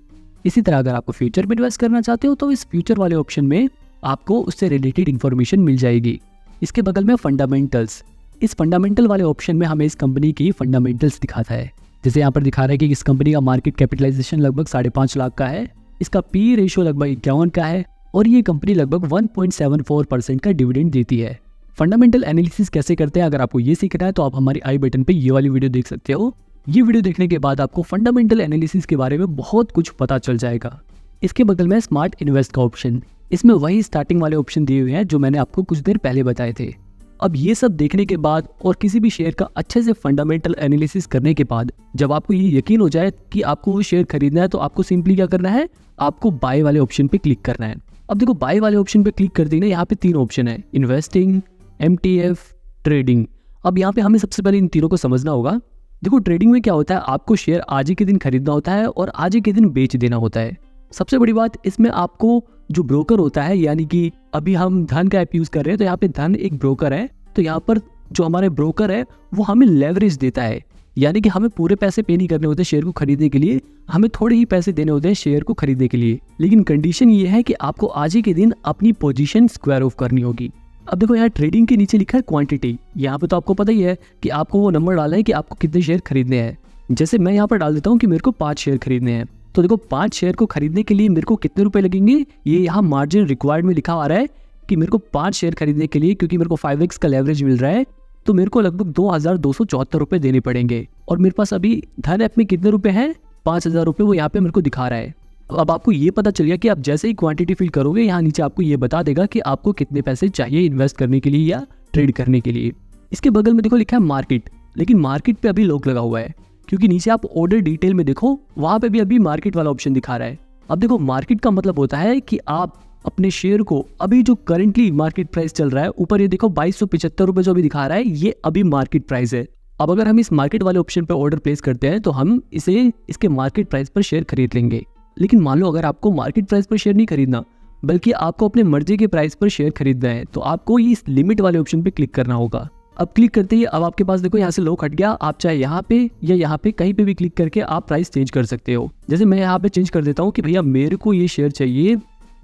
इसी तरह अगर आपको फ्यूचर में इन्वेस्ट करना चाहते हो तो इस फ्यूचर वाले ऑप्शन में आपको उससे रिलेटेड इन्फॉर्मेशन मिल जाएगी। इसके बगल में फंडामेंटल्स, इस फंडामेंटल वाले ऑप्शन में हमें इस कंपनी की फंडामेंटल्स दिखाता है। जैसे यहाँ पर दिखा रहा है कि इस कंपनी का मार्केट कैपिटलाइजेशन लगभग 5.5 लाख का है, इसका पी रेशियो लगभग 51 का है और ये कंपनी लगभग 1.74% का डिविडेंड देती है। फंडामेंटल एनालिसिस कैसे करते हैं, अगर आपको ये सीखना है तो आप हमारी आई बटन पे ये वाली वीडियो देख सकते हो। ये वीडियो देखने के बाद आपको फंडामेंटल एनालिसिस के बारे में बहुत कुछ पता चल जाएगा। इसके बगल में स्मार्ट इन्वेस्ट का ऑप्शन, इसमें वही स्टार्टिंग वाले ऑप्शन दिए हुए हैं जो मैंने आपको कुछ देर पहले बताए थे। अब ये सब देखने के बाद और किसी भी शेयर का अच्छे से फंडामेंटल एनालिसिस करने के बाद जब आपको ये यकीन हो जाए कि आपको वो शेयर खरीदना है तो आपको सिंपली क्या करना है, आपको बाय वाले ऑप्शन पे क्लिक करना है। अब देखो बाय वाले ऑप्शन पे क्लिक कर देना, यहाँ पे 3 ऑप्शन है, इन्वेस्टिंग, MTF, ट्रेडिंग। अब यहाँ पे हमें सबसे पहले इन तीनों को समझना होगा। देखो ट्रेडिंग में क्या होता है, आपको शेयर आज ही के दिन खरीदना होता है और आज ही के दिन बेच देना होता है। सबसे बड़ी बात इसमें आपको जो ब्रोकर होता है, यानी कि अभी हम धन का ऐप यूज कर रहे हैं तो यहाँ पे धन एक ब्रोकर है, तो यहाँ पर जो हमारे ब्रोकर है वो हमें लेवरेज देता है, यानी कि हमें पूरे पैसे पे नहीं करने होते शेयर को खरीदने के लिए, हमें थोड़े ही पैसे देने होते हैं शेयर को खरीदने के लिए। लेकिन कंडीशन ये है कि आपको आज ही के दिन अपनी पोजीशन स्क्वायर ऑफ करनी होगी। अब देखो यहाँ ट्रेडिंग के नीचे लिखा है क्वांटिटी, यहाँ पे तो आपको पता ही है कि आपको वो नंबर डालना है कि आपको कितने शेयर खरीदने हैं। जैसे मैं यहाँ पर डाल देता हूँ कि मेरे को 5 शेयर खरीदने हैं, तो देखो 5 शेयर को खरीदने के लिए मेरे को कितने रुपए लगेंगे, ये यहाँ मार्जिन रिक्वायर्ड में लिखा आ रहा है कि मेरे को 5 शेयर खरीदने के लिए, क्योंकि मेरे को 5x का लेवरेज मिल रहा है, तो मेरे को लगभग 2274 रुपए देने पड़ेंगे। और मेरे पास अभी धन ऐप में कितने रुपए हैं, 5000 रुपए, वो यहाँ पे मेरे को दिखा रहा है। अब आपको ये पता चल गया कि आप जैसे ही क्वांटिटी फिल करोगे यहाँ नीचे आपको ये बता देगा कि आपको कितने पैसे चाहिए इन्वेस्ट करने के लिए या ट्रेड करने के लिए। इसके बगल में देखो लिखा है मार्केट, लेकिन मार्केट पे अभी लॉक लगा हुआ है, क्योंकि नीचे आप ऑर्डर डिटेल में देखो वहां पे भी अभी मार्केट वाला ऑप्शन दिखा रहा है। अब देखो मार्केट का मतलब होता है कि आप अपने शेयर को अभी जो करंटली मार्केट प्राइस चल रहा है, ऊपर ये देखो 2275 रुपए जो अभी दिखा रहा है, ये अभी मार्केट प्राइस है। अब अगर हम इस मार्केट वाले ऑप्शन पर ऑर्डर प्लेस करते हैं तो हम इसे इसके मार्केट प्राइस पर शेयर खरीद लेंगे। लेकिन मान लो अगर आपको मार्केट प्राइस पर शेयर नहीं खरीदना, बल्कि आपको अपने मर्जी के प्राइस पर शेयर खरीदना है, तो आपको इस लिमिट वाले ऑप्शन पे क्लिक करना होगा। अब क्लिक करते ही अब आपके पास देखो यहाँ से लॉक हट गया, आप चाहे यहाँ पे या यहाँ पे कहीं पे भी क्लिक करके आप प्राइस चेंज कर सकते हो। जैसे मैं यहाँ पे चेंज कर देता हूँ कि भैया मेरे को ये शेयर चाहिए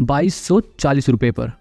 2240 रुपए पर,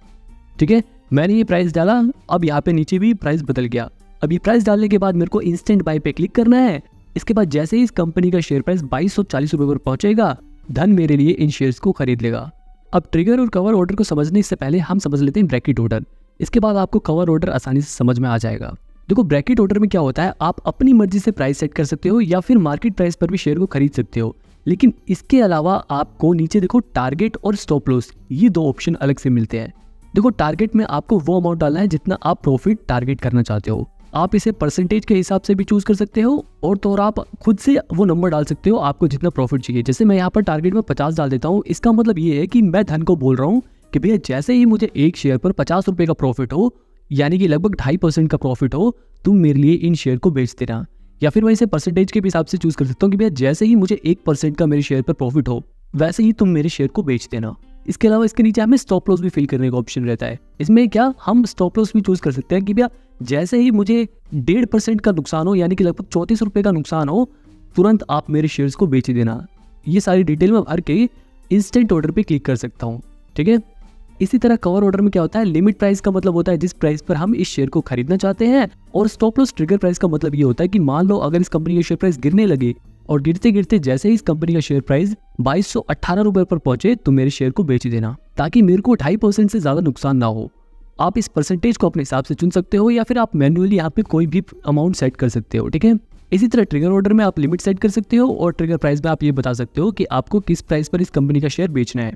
ठीक है, मैंने ये प्राइस डाला। अब यहाँ पे नीचे भी प्राइस बदल गया। अब ये प्राइस डालने के बाद मेरे को इंस्टेंट बाय पे क्लिक करना है। इसके बाद जैसे ही इस कंपनी का शेयर प्राइस 2240 रुपए पर पहुंचेगा, धन मेरे लिए इन शेयर्स को खरीद लेगा। अब ट्रिगर और कवर ऑर्डर को समझने से पहले हम समझ लेते हैं ब्रैकेट ऑर्डर। इसके बाद आपको कवर ऑर्डर आसानी से समझ में आ जाएगा। देखो ब्रैकेट ऑर्डर में क्या होता है, आप अपनी मर्जी से प्राइस सेट कर सकते हो या फिर मार्केट प्राइस पर भी शेयर को खरीद सकते हो। लेकिन इसके अलावा आपको नीचे देखो टारगेट और स्टॉप लॉस, ये 2 ऑप्शन अलग से मिलते हैं। देखो टारगेट में आपको वो अमाउंट डालना है जितना आप प्रॉफिट टारगेट करना चाहते हो। आप इसे परसेंटेज के हिसाब से भी चूज कर सकते हो और तो और आप खुद से वो नंबर डाल सकते हो आपको जितना प्रॉफिट चाहिए। जैसे मैं यहाँ पर टारगेट में 50 डाल देता हूँ। इसका मतलब ये है कि मैं धन को बोल रहा हूँ कि भैया जैसे ही मुझे एक शेयर पर 50 रुपए का प्रॉफिट हो, यानी कि लगभग 2.5% का प्रॉफिट हो, तुम मेरे लिए इन शेयर को बेच देना। या फिर मैं इसे परसेंटेज के हिसाब से चूज कर सकता हूँ कि भैया जैसे ही मुझे 1% का मेरे शेयर पर प्रॉफिट हो, वैसे ही तुम मेरे शेयर को बेच देना। इसके अलावा इसके नीचे हमें स्टॉप लॉस भी फिल करने का ऑप्शन रहता है। इसमें क्या हम स्टॉप लॉस भी चूज कर सकते हैं कि भैया जैसे ही मुझे 1.5% का नुकसान हो, यानी कि लगभग 34 रुपए का नुकसान हो, तुरंत आप मेरे शेयर्स को बेच देना। ये सारी डिटेल में भर के इंस्टेंट ऑर्डर पे क्लिक कर सकता हूँ, ठीक है। इसी तरह कवर ऑर्डर में क्या होता है, लिमिट प्राइस का मतलब होता है जिस प्राइस पर हम इस शेयर को खरीदना चाहते हैं, और स्टॉप लॉस ट्रिगर प्राइस का मतलब ये होता है कि मान लो अगर इस कंपनी का शेयर प्राइस गिरने लगे और गिरते गिरते जैसे ही इस कंपनी का शेयर प्राइस 2218 रुपए पर पहुंचे तो मेरे शेयर को बेच देना, ताकि मेरे को 2.5% से ज्यादा नुकसान ना हो। आप इस परसेंटेज को अपने हिसाब से चुन सकते हो या फिर आप मैन्युअली यहाँ पे कोई भी अमाउंट सेट कर सकते हो, ठीक है। इसी तरह ट्रिगर ऑर्डर में आप लिमिट सेट कर सकते हो और ट्रिगर प्राइस में आप ये बता सकते हो कि आपको किस प्राइस पर इस कंपनी का शेयर बेचना है।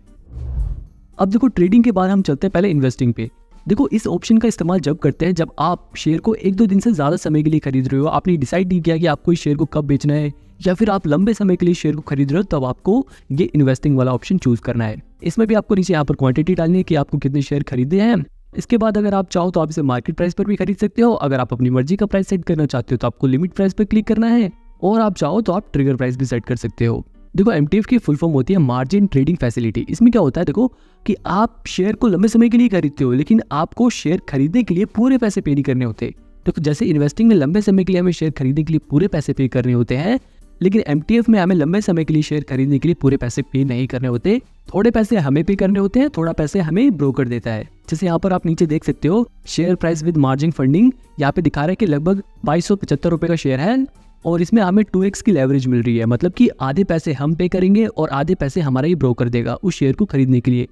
अब देखो ट्रेडिंग के बाद हम चलते हैं पहले इन्वेस्टिंग पे। देखो इस ऑप्शन का इस्तेमाल जब करते हैं जब आप शेयर को 1-2 दिन से ज़्यादा समय के लिए खरीद रहे हो, आपने डिसाइड नहीं किया कि आपको इस शेयर को कब बेचना है या फिर आप लंबे समय के लिए शेयर को खरीद रहे हो, तब आपको ये इन्वेस्टिंग वाला ऑप्शन चूज करना है। इसमें भी आपको नीचे यहाँ पर क्वांटिटी डालनी है कि आपको कितने शेयर खरीदे हैं। इसके बाद अगर आप चाहो तो आप इसे मार्केट प्राइस पर भी खरीद सकते हो। अगर आप अपनी मर्जी का प्राइस सेट करना चाहते हो तो आपको लिमिट प्राइस पर क्लिक करना है, और आप चाहो तो आप ट्रिगर प्राइस भी सेट कर सकते हो। देखो एमटीएफ की फुल फॉर्म होती है मार्जिन ट्रेडिंग फैसिलिटी। इसमें क्या होता है, देखो कि आप शेयर को लंबे समय के लिए खरीदते हो, लेकिन आपको शेयर खरीदने के लिए पूरे पैसे पे नहीं करने होते। देखो जैसे इन्वेस्टिंग में लंबे समय के लिए हमें शेयर खरीदने के लिए पूरे पैसे पे करने होते हैं, लेकिन एमटीएफ में हमें लंबे समय के लिए शेयर खरीदने के लिए पूरे पैसे पे नहीं करने होते। थोड़े पैसे हमें पे करने होते हैं, थोड़ा पैसे हमें ब्रोकर देता है। जैसे यहाँ पर आप नीचे देख सकते हो share price with margin funding, यहाँ पे दिखा रहा है कि लगभग 2275 रुपए का शेयर है, और इसमें हमें 2x की लेवरेज मिल रही है। मतलब कि आधे पैसे हम पे करेंगे और आधे पैसे हमारा ही ब्रोकर देगा उस शेयर को खरीदने के लिए।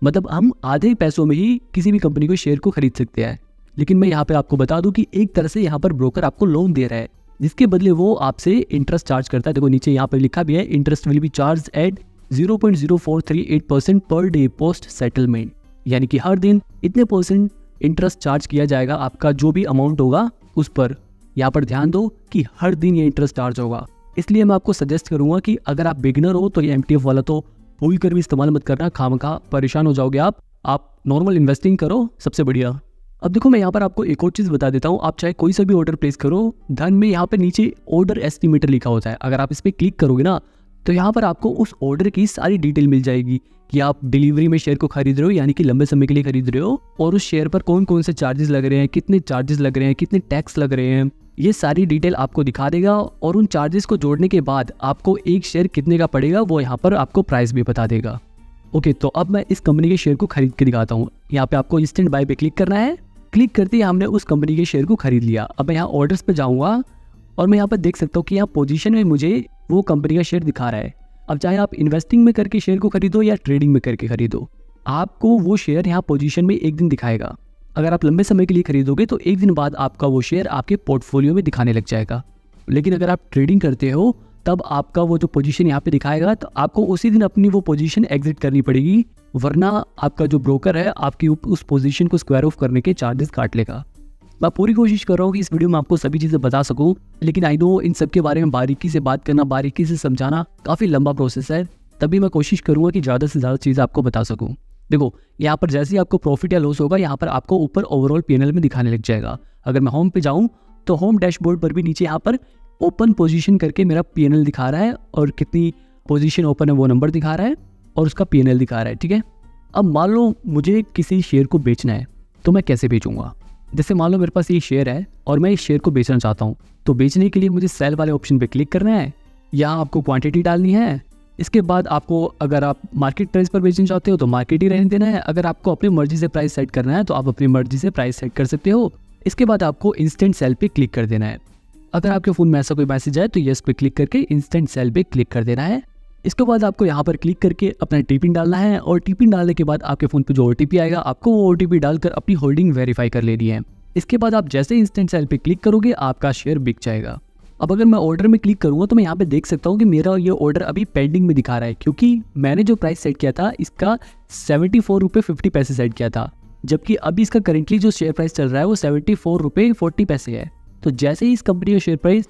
मतलब हम आधे पैसों में ही किसी भी कंपनी को शेयर को खरीद सकते हैं। लेकिन मैं यहाँ पे आपको बता दूं कि एक तरह से यहाँ पर ब्रोकर आपको लोन दे रहा है, जिसके बदले वो आपसे इंटरेस्ट चार्ज करता है। देखो नीचे यहाँ पर लिखा भी है, interest will be charge at 0.0438% per day post settlement, यानी कि हर दिन इतने % इंटरेस्ट चार्ज किया जाएगा आपका जो भी अमाउंट होगा उस पर। यहाँ पर ध्यान दो कि हर दिन ये इंटरेस्ट चार्ज होगा। इसलिए मैं आपको सजेस्ट करूंगा कि अगर आप बिगिनर हो तो ये एमटीएफ वाला तो भूल कर भी इस्तेमाल मत करना, खामखा परेशान हो जाओगे आप नॉर्मल इन्वेस्टिंग करो, सबसे बढ़िया। अब देखो मैं यहाँ पर आपको एक और चीज़ बता देता हूँ, आप चाहे कोई सा भी ऑर्डर प्लेस करो, धन में यहाँ पे नीचे ऑर्डर एस्टिमेटर लिखा होता है। अगर आप इस पर क्लिक करोगे ना तो यहाँ पर आपको उस ऑर्डर की सारी डिटेल मिल जाएगी कि आप डिलीवरी में शेयर को खरीद रहे हो, यानी कि लंबे समय के लिए खरीद रहे हो, और उस शेयर पर कौन कौन से चार्जेस लग रहे हैं, कितने चार्जेस लग रहे हैं, कितने टैक्स लग रहे हैं, ये सारी डिटेल आपको दिखा देगा। और उन चार्जेस को जोड़ने के बाद आपको एक शेयर कितने का पड़ेगा वो यहाँ पर आपको प्राइस भी बता देगा। ओके, तो अब मैं इस कंपनी के शेयर को खरीद के दिखाता हूँ। यहाँ पे आपको इंस्टेंट बाय पे क्लिक करना है। क्लिक करते ही हमने उस कंपनी के शेयर को खरीद लिया। अब मैं यहाँ ऑर्डर्स पे जाऊँगा और मैं यहाँ पर देख सकता हूँ कि यहाँ पोजीशन में मुझे वो कंपनी का शेयर दिखा रहा है। अब चाहे आप इन्वेस्टिंग में करके शेयर को खरीदो या ट्रेडिंग में करके खरीदो, आपको वो शेयर यहाँ पोजीशन में एक दिन दिखाएगा। अगर आप लंबे समय के लिए खरीदोगे तो एक दिन बाद आपका वो शेयर आपके पोर्टफोलियो में दिखाने लग जाएगा। लेकिन अगर आप ट्रेडिंग करते हो तब आपका वो जो पोजीशन यहाँ पे दिखाएगा तो आपको उसी दिन अपनी वो पोजीशन एग्जिट करनी पड़ेगी, वरना आपका जो ब्रोकर है आपकी उस पोजीशन को स्क्वायर ऑफ करने के चार्जेस काट लेगा। मैं पूरी कोशिश कर रहा हूँ कि इस वीडियो में आपको सभी चीज़ें बता सकूँ, लेकिन आई नो इन सब के बारे में बारीकी से बात करना, बारीकी से समझाना काफ़ी लंबा प्रोसेस है। तभी मैं कोशिश करूँगा कि ज़्यादा से ज़्यादा चीज़ आपको बता सकूँ। देखो यहाँ पर जैसे ही आपको प्रॉफिट या लॉस होगा, यहाँ पर आपको ऊपर ओवरऑल पीएनएल में दिखाने लग जाएगा। अगर मैं होम पे जाऊँ तो होम डैशबोर्ड पर भी नीचे यहाँ पर ओपन पोजीशन करके मेरा पीएनएल दिखा रहा है, और कितनी पोजीशन ओपन है वो नंबर दिखा रहा है, और उसका पीएनएल दिखा रहा है। ठीक है, अब मान लो मुझे किसी शेयर को बेचना है तो मैं कैसे बेचूंगा। जैसे मान लो मेरे पास ये शेयर है और मैं इस शेयर को बेचना चाहता हूँ, तो बेचने के लिए मुझे सेल वाले ऑप्शन पे क्लिक करना है। यहाँ आपको क्वांटिटी डालनी है। इसके बाद आपको अगर आप मार्केट प्राइस पर बेचना चाहते हो तो मार्केट ही रहने देना है। अगर आपको अपनी मर्जी से प्राइस सेट करना है तो आप अपनी मर्जी से प्राइस सेट कर सकते हो। इसके बाद आपको इंस्टेंट सेल पे क्लिक कर देना है। अगर आपके फ़ोन में ऐसा कोई मैसेज आए तो येस पे क्लिक करके इंस्टेंट सेल पे क्लिक कर देना है। इसके बाद आपको यहाँ पर क्लिक करके अपना टीपिन डालना है, और टीपिन डालने के बाद आपके फ़ोन पे जो ओटीपी आएगा आपको वो ओटीपी डालकर अपनी होल्डिंग वेरीफाई कर लेनी है। इसके बाद आप जैसे इंस्टेंट सेल पे क्लिक करोगे आपका शेयर बिक जाएगा। अब अगर मैं ऑर्डर में क्लिक करूँगा तो मैं यहाँ पे देख सकता हूँ कि मेरा ये ऑर्डर अभी पेंडिंग में दिखा रहा है, क्योंकि मैंने जो प्राइस सेट किया था इसका 74 रुपये 50 पैसे सेट किया था, जबकि अभी इसका करेंटली जो शेयर प्राइस चल रहा है वो 74 रुपये 40 पैसे है। तो जैसे ही इस कंपनी का शेयर प्राइस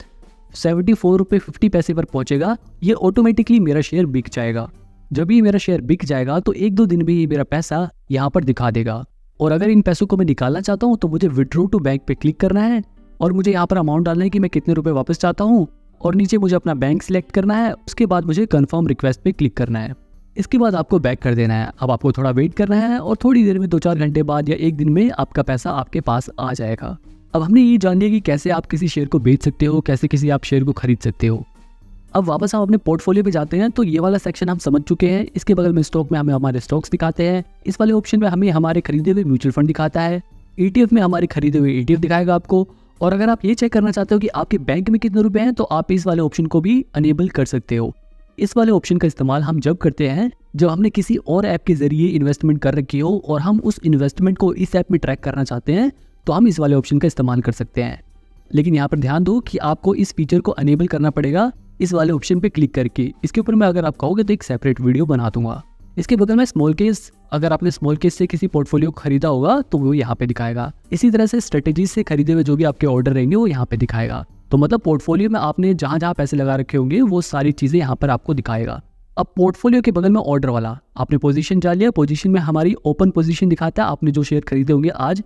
74 रुपये 50 पैसे पर पहुंचेगा, ये ऑटोमेटिकली मेरा शेयर बिक जाएगा। जब ये मेरा शेयर बिक जाएगा तो 1-2 दिन में ये मेरा पैसा यहाँ पर दिखा देगा। और अगर इन पैसों को मैं निकालना चाहता हूँ तो मुझे विड्रॉ टू बैंक पे क्लिक करना है, और मुझे यहाँ पर अमाउंट डालना है कि मैं कितने रुपए वापस चाहता हूँ, और नीचे मुझे अपना बैंक सिलेक्ट करना है। उसके बाद मुझे कन्फर्म रिक्वेस्ट पे क्लिक करना है। इसके बाद आपको बैक कर देना है। अब आपको थोड़ा वेट करना है, और थोड़ी देर में 2-4 घंटे बाद या एक दिन में आपका पैसा आपके पास आ जाएगा। अब हमने ये जान लिया कि कैसे आप किसी शेयर को बेच सकते हो, कैसे किसी आप शेयर को खरीद सकते हो। अब वापस हम अपने पोर्टफोलियो पे जाते हैं। तो ये वाला सेक्शन हम समझ चुके हैं। इसके बगल में स्टॉक में हमें हमारे स्टॉक्स दिखाते हैं। इस वाले ऑप्शन में हमें हमारे खरीदे हुए म्यूचुअल फंड दिखाता है। ETF में हमारे खरीदे हुए ETF दिखाएगा आपको। और अगर आप ये चेक करना चाहते हो कि आपके बैंक में कितने रुपए हैं तो आप इस वाले ऑप्शन को भी अनेबल कर सकते हो। इस वाले ऑप्शन का इस्तेमाल हम जब करते हैं जब हमने किसी और ऐप के जरिए इन्वेस्टमेंट कर रखी हो और हम उस इन्वेस्टमेंट को इस ऐप में ट्रैक करना चाहते हैं, तो हम इस वाले ऑप्शन का इस्तेमाल कर सकते हैं। लेकिन यहाँ पर ध्यान दो कि आपको इस फीचर को अनेबल करना पड़ेगा इस वाले ऑप्शन पे क्लिक करके। इसके ऊपर मैं अगर आप कहोगे तो एक सेपरेट वीडियो बना दूंगा। इसके बगल में स्मॉल केस, अगर आपने स्मॉल केस से किसी पोर्टफोलियो खरीदा होगा तो वो यहाँ पे दिखाएगा। इसी तरह से स्ट्रेटेजी से खरीदे हुए जो भी आपके ऑर्डर रहेंगे वो यहाँ पे दिखाएगा। तो मतलब पोर्टफोलियो में आपने जहाँ जहाँ पैसे लगा रखे होंगे वो सारी चीज़ें यहाँ पर आपको दिखाएगा। अब पोर्टफोलियो के बगल में ऑर्डर वाला आपने पोजीशन डाल लिया, पोजीशन में हमारी ओपन पोजीशन दिखाता है, आपने जो शेयर खरीदे होंगे आज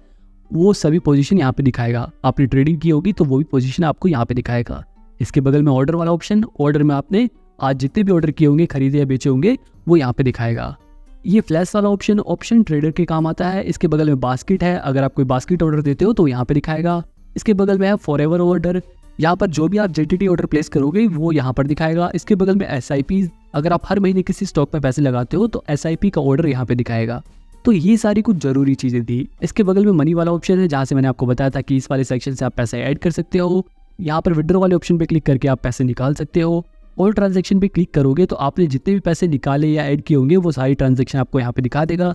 वो सभी पोजीशन यहाँ पे दिखाएगा। आपने ट्रेडिंग की होगी तो वो भी पोजीशन आपको यहाँ पे दिखाएगा। इसके बगल में ऑर्डर वाला ऑप्शन, ऑर्डर में आपने आज जितने भी ऑर्डर किए होंगे, खरीदे या बेचे होंगे, वो यहाँ पे दिखाएगा। ये फ्लैश वाला ऑप्शन ऑप्शन ट्रेडर के काम आता है। इसके बगल में बास्केट है, अगर आप कोई बास्केट ऑर्डर देते हो तो यहाँ पे दिखाएगा। इसके बगल में है फॉरएवर ऑर्डर, यहाँ पर जो भी आप जेटीटी ऑर्डर प्लेस करोगे वो यहाँ पर दिखाएगा। इसके बगल में SIP, अगर आप हर महीने किसी स्टॉक में पैसे लगाते हो तो SIP का ऑर्डर यहाँ पे दिखाएगा। तो ये सारी कुछ जरूरी चीजें थी। इसके बगल में मनी वाला ऑप्शन है, जहाँ से मैंने आपको बताया था कि इस वाले सेक्शन से आप पैसे ऐड कर सकते हो। यहाँ पर विड्रॉ वाले ऑप्शन पे क्लिक करके आप पैसे निकाल सकते हो। और ट्रांजैक्शन पे क्लिक करोगे तो आपने जितने भी पैसे निकाले या ऐड किए होंगे वो सारी ट्रांजैक्शन आपको यहाँ पे दिखा देगा।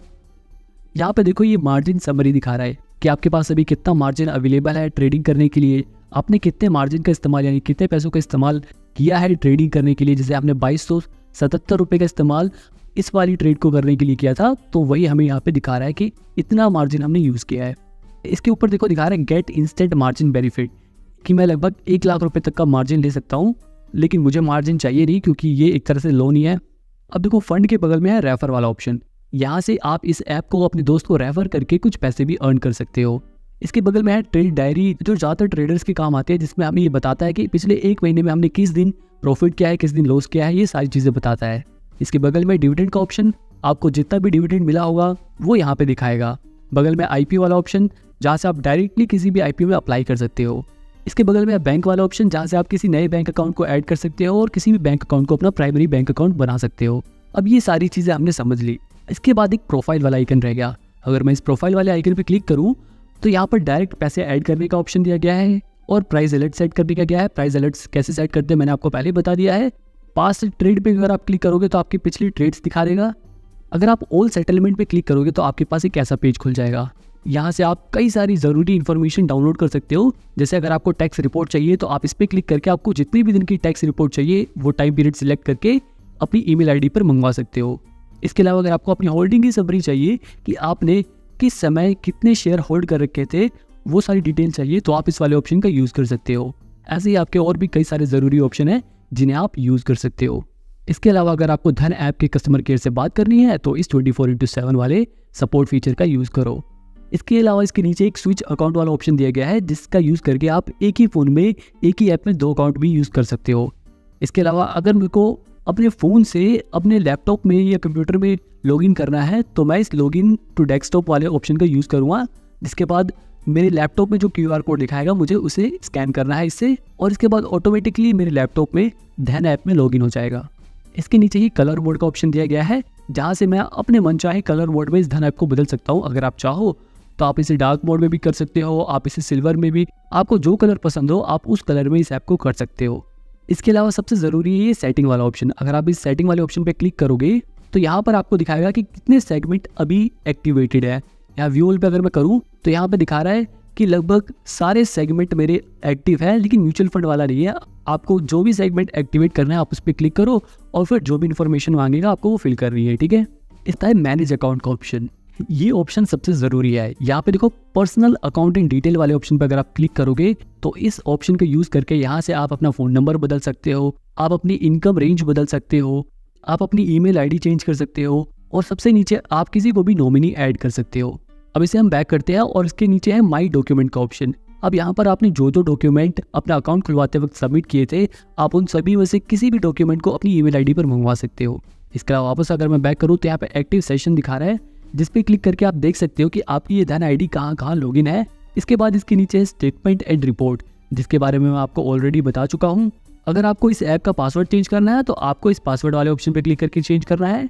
यहाँ पे देखो ये मार्जिन समरी दिखा रहा है कि आपके पास अभी कितना मार्जिन अवेलेबल है ट्रेडिंग करने के लिए, आपने कितने मार्जिन का इस्तेमाल यानी कितने पैसों का इस्तेमाल किया है ट्रेडिंग करने के लिए। जैसे आपने 2277 रुपये का इस्तेमाल इस वाली ट्रेड को करने के लिए किया था, तो वही हमें यहाँ पे दिखा रहा है कि इतना मार्जिन हमने यूज़ किया है। इसके ऊपर देखो दिखा रहा है गेट इंस्टेंट मार्जिन बेनिफिट, कि मैं लगभग 1 लाख रुपए तक का मार्जिन ले सकता हूँ, लेकिन मुझे मार्जिन चाहिए नहीं क्योंकि ये एक तरह से लोन ही है। अब देखो फंड के बगल में है रेफर वाला ऑप्शन, यहाँ से आप इस ऐप को अपने दोस्त को रेफर करके कुछ पैसे भी अर्न कर सकते हो। इसके बगल में है ट्रेड डायरी, जो ज़्यादातर ट्रेडर्स के काम आते हैं, जिसमें हमें ये बताता है कि पिछले 1 महीने में हमने किस दिन प्रॉफिट किया है, किस दिन लॉस किया है, ये सारी चीज़ें बताता है। इसके बगल में डिविडेंड का ऑप्शन, आपको जितना भी डिविडेंड मिला होगा वो यहाँ पे दिखाएगा। बगल में IPO वाला ऑप्शन, जहाँ से आप डायरेक्टली किसी भी IPO में अप्लाई कर सकते हो। इसके बगल में बैंक वाला ऑप्शन, जहाँ से आप किसी नए बैंक अकाउंट को ऐड कर सकते हो और किसी भी बैंक अकाउंट को अपना प्राइमरी बैंक अकाउंट बना सकते हो। अब ये सारी चीज़ें हमने समझ ली। इसके बाद एक प्रोफाइल वाला आइकन रह गया। अगर मैं इस प्रोफाइल वाले आइकन पे क्लिक करूँ तो यहाँ पर डायरेक्ट पैसे ऐड करने का ऑप्शन दिया गया है और प्राइस अलर्ट सेट करने का गया है। प्राइस अलर्ट्स कैसे सेट करते हैं मैंने आपको पहले बता दिया है। पास्ट ट्रेड पे अगर आप क्लिक करोगे तो आपकी पिछली ट्रेड्स दिखा देगा। अगर आप ऑल सेटलमेंट पे क्लिक करोगे तो आपके पास एक ऐसा पेज खुल जाएगा। यहाँ से आप कई सारी ज़रूरी इन्फॉर्मेशन डाउनलोड कर सकते हो। जैसे अगर आपको टैक्स रिपोर्ट चाहिए तो आप इस पर क्लिक करके आपको जितनी भी दिन की टैक्स रिपोर्ट चाहिए वो टाइम पीरियड सिलेक्ट करके अपनी ईमेल ID पर मंगवा सकते हो। इसके अलावा अगर आपको अपनी होल्डिंग की समरी चाहिए कि आपने किस समय कितने शेयर होल्ड कर रखे थे, वो सारी डिटेल चाहिए तो आप इस वाले ऑप्शन का यूज़ कर सकते हो। ऐसे ही आपके और भी कई सारे ज़रूरी ऑप्शन हैं जिन्हें आप यूज़ कर सकते हो। इसके अलावा अगर आपको धन ऐप के कस्टमर केयर से बात करनी है तो इस 24/7 वाले सपोर्ट फीचर का यूज़ करो। इसके अलावा इसके नीचे एक स्विच अकाउंट वाला ऑप्शन दिया गया है, जिसका यूज़ करके आप एक ही फ़ोन में एक ही ऐप में 2 अकाउंट भी यूज़ कर सकते हो। इसके अलावा अगर मेरे को अपने फ़ोन से अपने लैपटॉप में या कंप्यूटर में लॉगिन करना है तो मैं इस लॉगिन टू डेस्कटॉप वाले ऑप्शन का यूज़ करूँगा। जिसके बाद मेरे लैपटॉप में जो QR कोड दिखाएगा मुझे उसे स्कैन करना है इससे, और इसके बाद ऑटोमेटिकली मेरे लैपटॉप में धन ऐप में लॉगिन हो जाएगा। इसके नीचे ही कलर मोड का ऑप्शन दिया गया है, जहाँ से मैं अपने मनचाहे कलर मोड में इस धन ऐप को बदल सकता हूँ। अगर आप चाहो तो आप इसे डार्क मोड में भी कर सकते हो, आप इसे सिल्वर में भी, आपको जो कलर पसंद हो आप उस कलर में इस ऐप को कर सकते हो। इसके अलावा सबसे ज़रूरी है ये सेटिंग वाला ऑप्शन। अगर आप इस सेटिंग वाले ऑप्शन पे क्लिक करोगे तो यहाँ पर आपको दिखाएगा कि कितने सेगमेंट अभी एक्टिवेटेड है। यहाँ व्यू पे अगर मैं करूँ तो यहाँ पे दिखा रहा है कि लगभग सारे सेगमेंट मेरे एक्टिव है, लेकिन म्यूचुअल फंड वाला नहीं है। आपको जो भी सेगमेंट एक्टिवेट करना है आप उस पर क्लिक करो और फिर जो भी इन्फॉर्मेशन मांगेगा आपको वो फिल करनी है, ठीक है। इसका है मैनेज अकाउंट का ऑप्शन। ये ऑप्शन सबसे ज़रूरी है। यहाँ पे देखो पर्सनल अकाउंटिंग डिटेल वाले ऑप्शन पर अगर आप क्लिक करोगे तो इस ऑप्शन को यूज़ करके यहाँ से आप अपना फ़ोन नंबर बदल सकते हो, आप अपनी इनकम रेंज बदल सकते हो, आप अपनी ईमेल ID चेंज कर सकते हो, और सबसे नीचे आप किसी को भी नॉमिनी ऐड कर सकते हो। अब इसे हम बैक करते हैं और इसके नीचे है माई डॉक्यूमेंट का ऑप्शन। अब यहाँ पर आपने जो डॉक्यूमेंट अपना अकाउंट खुलवाते वक्त सबमिट किए थे, आप उन सभी में से किसी भी डॉक्यूमेंट को अपनी ईमेल ID पर मंगवा सकते हो। इसके अलावा वापस अगर मैं बैक करूँ तो यहाँ पे एक्टिव सेशन दिखा रहा है, जिस पे क्लिक करके आप देख सकते हो कि आपकी ये धन ID कहाँ लॉगिन है। इसके बाद इसके नीचे है स्टेटमेंट एंड रिपोर्ट, जिसके बारे में मैं आपको ऑलरेडी बता चुका हूँ। अगर आपको इस ऐप का पासवर्ड चेंज करना है तो आपको इस पासवर्ड वाले ऑप्शन पे क्लिक करके चेंज करना है।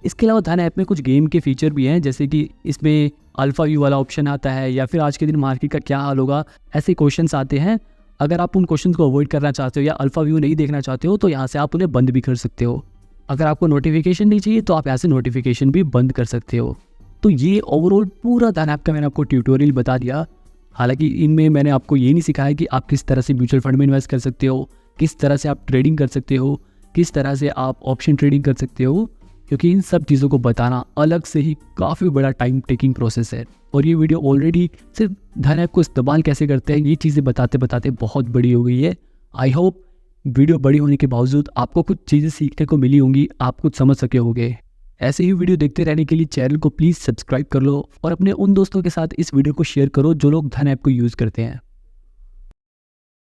इसके अलावा धन ऐप में कुछ गेम के फीचर भी हैं, जैसे कि इसमें अल्फा व्यू वाला ऑप्शन आता है, या फिर आज के दिन मार्केट का क्या हाल होगा, ऐसे क्वेश्चंस आते हैं। अगर आप उन क्वेश्चंस को अवॉइड करना चाहते हो या अल्फा व्यू नहीं देखना चाहते हो तो यहाँ से आप उन्हें बंद भी कर सकते हो। अगर आपको नोटिफिकेशन नहीं चाहिए तो आप यहाँ से नोटिफिकेशन भी बंद कर सकते हो। तो ये ओवरऑल पूरा धन ऐप का मैंने आपको ट्यूटोरियल बता दिया। हालांकि इनमें मैंने आपको ये नहीं सिखाया कि आप किस तरह से म्यूचुअल फंड में इन्वेस्ट कर सकते हो, किस तरह से आप ट्रेडिंग कर सकते हो, किस तरह से आप ऑप्शन ट्रेडिंग कर सकते हो, क्योंकि इन सब चीज़ों को बताना अलग से ही काफ़ी बड़ा टाइम टेकिंग प्रोसेस है। और ये वीडियो ऑलरेडी सिर्फ धन ऐप को इस्तेमाल कैसे करते हैं ये चीज़ें बताते बताते बहुत बड़ी हो गई है। आई होप वीडियो बड़ी होने के बावजूद आपको कुछ चीज़ें सीखने को मिली होंगी, आप कुछ समझ सके होंगे। ऐसे ही वीडियो देखते रहने के लिए चैनल को प्लीज़ सब्सक्राइब कर लो और अपने उन दोस्तों के साथ इस वीडियो को शेयर करो जो लोग धन ऐप को यूज़ करते हैं।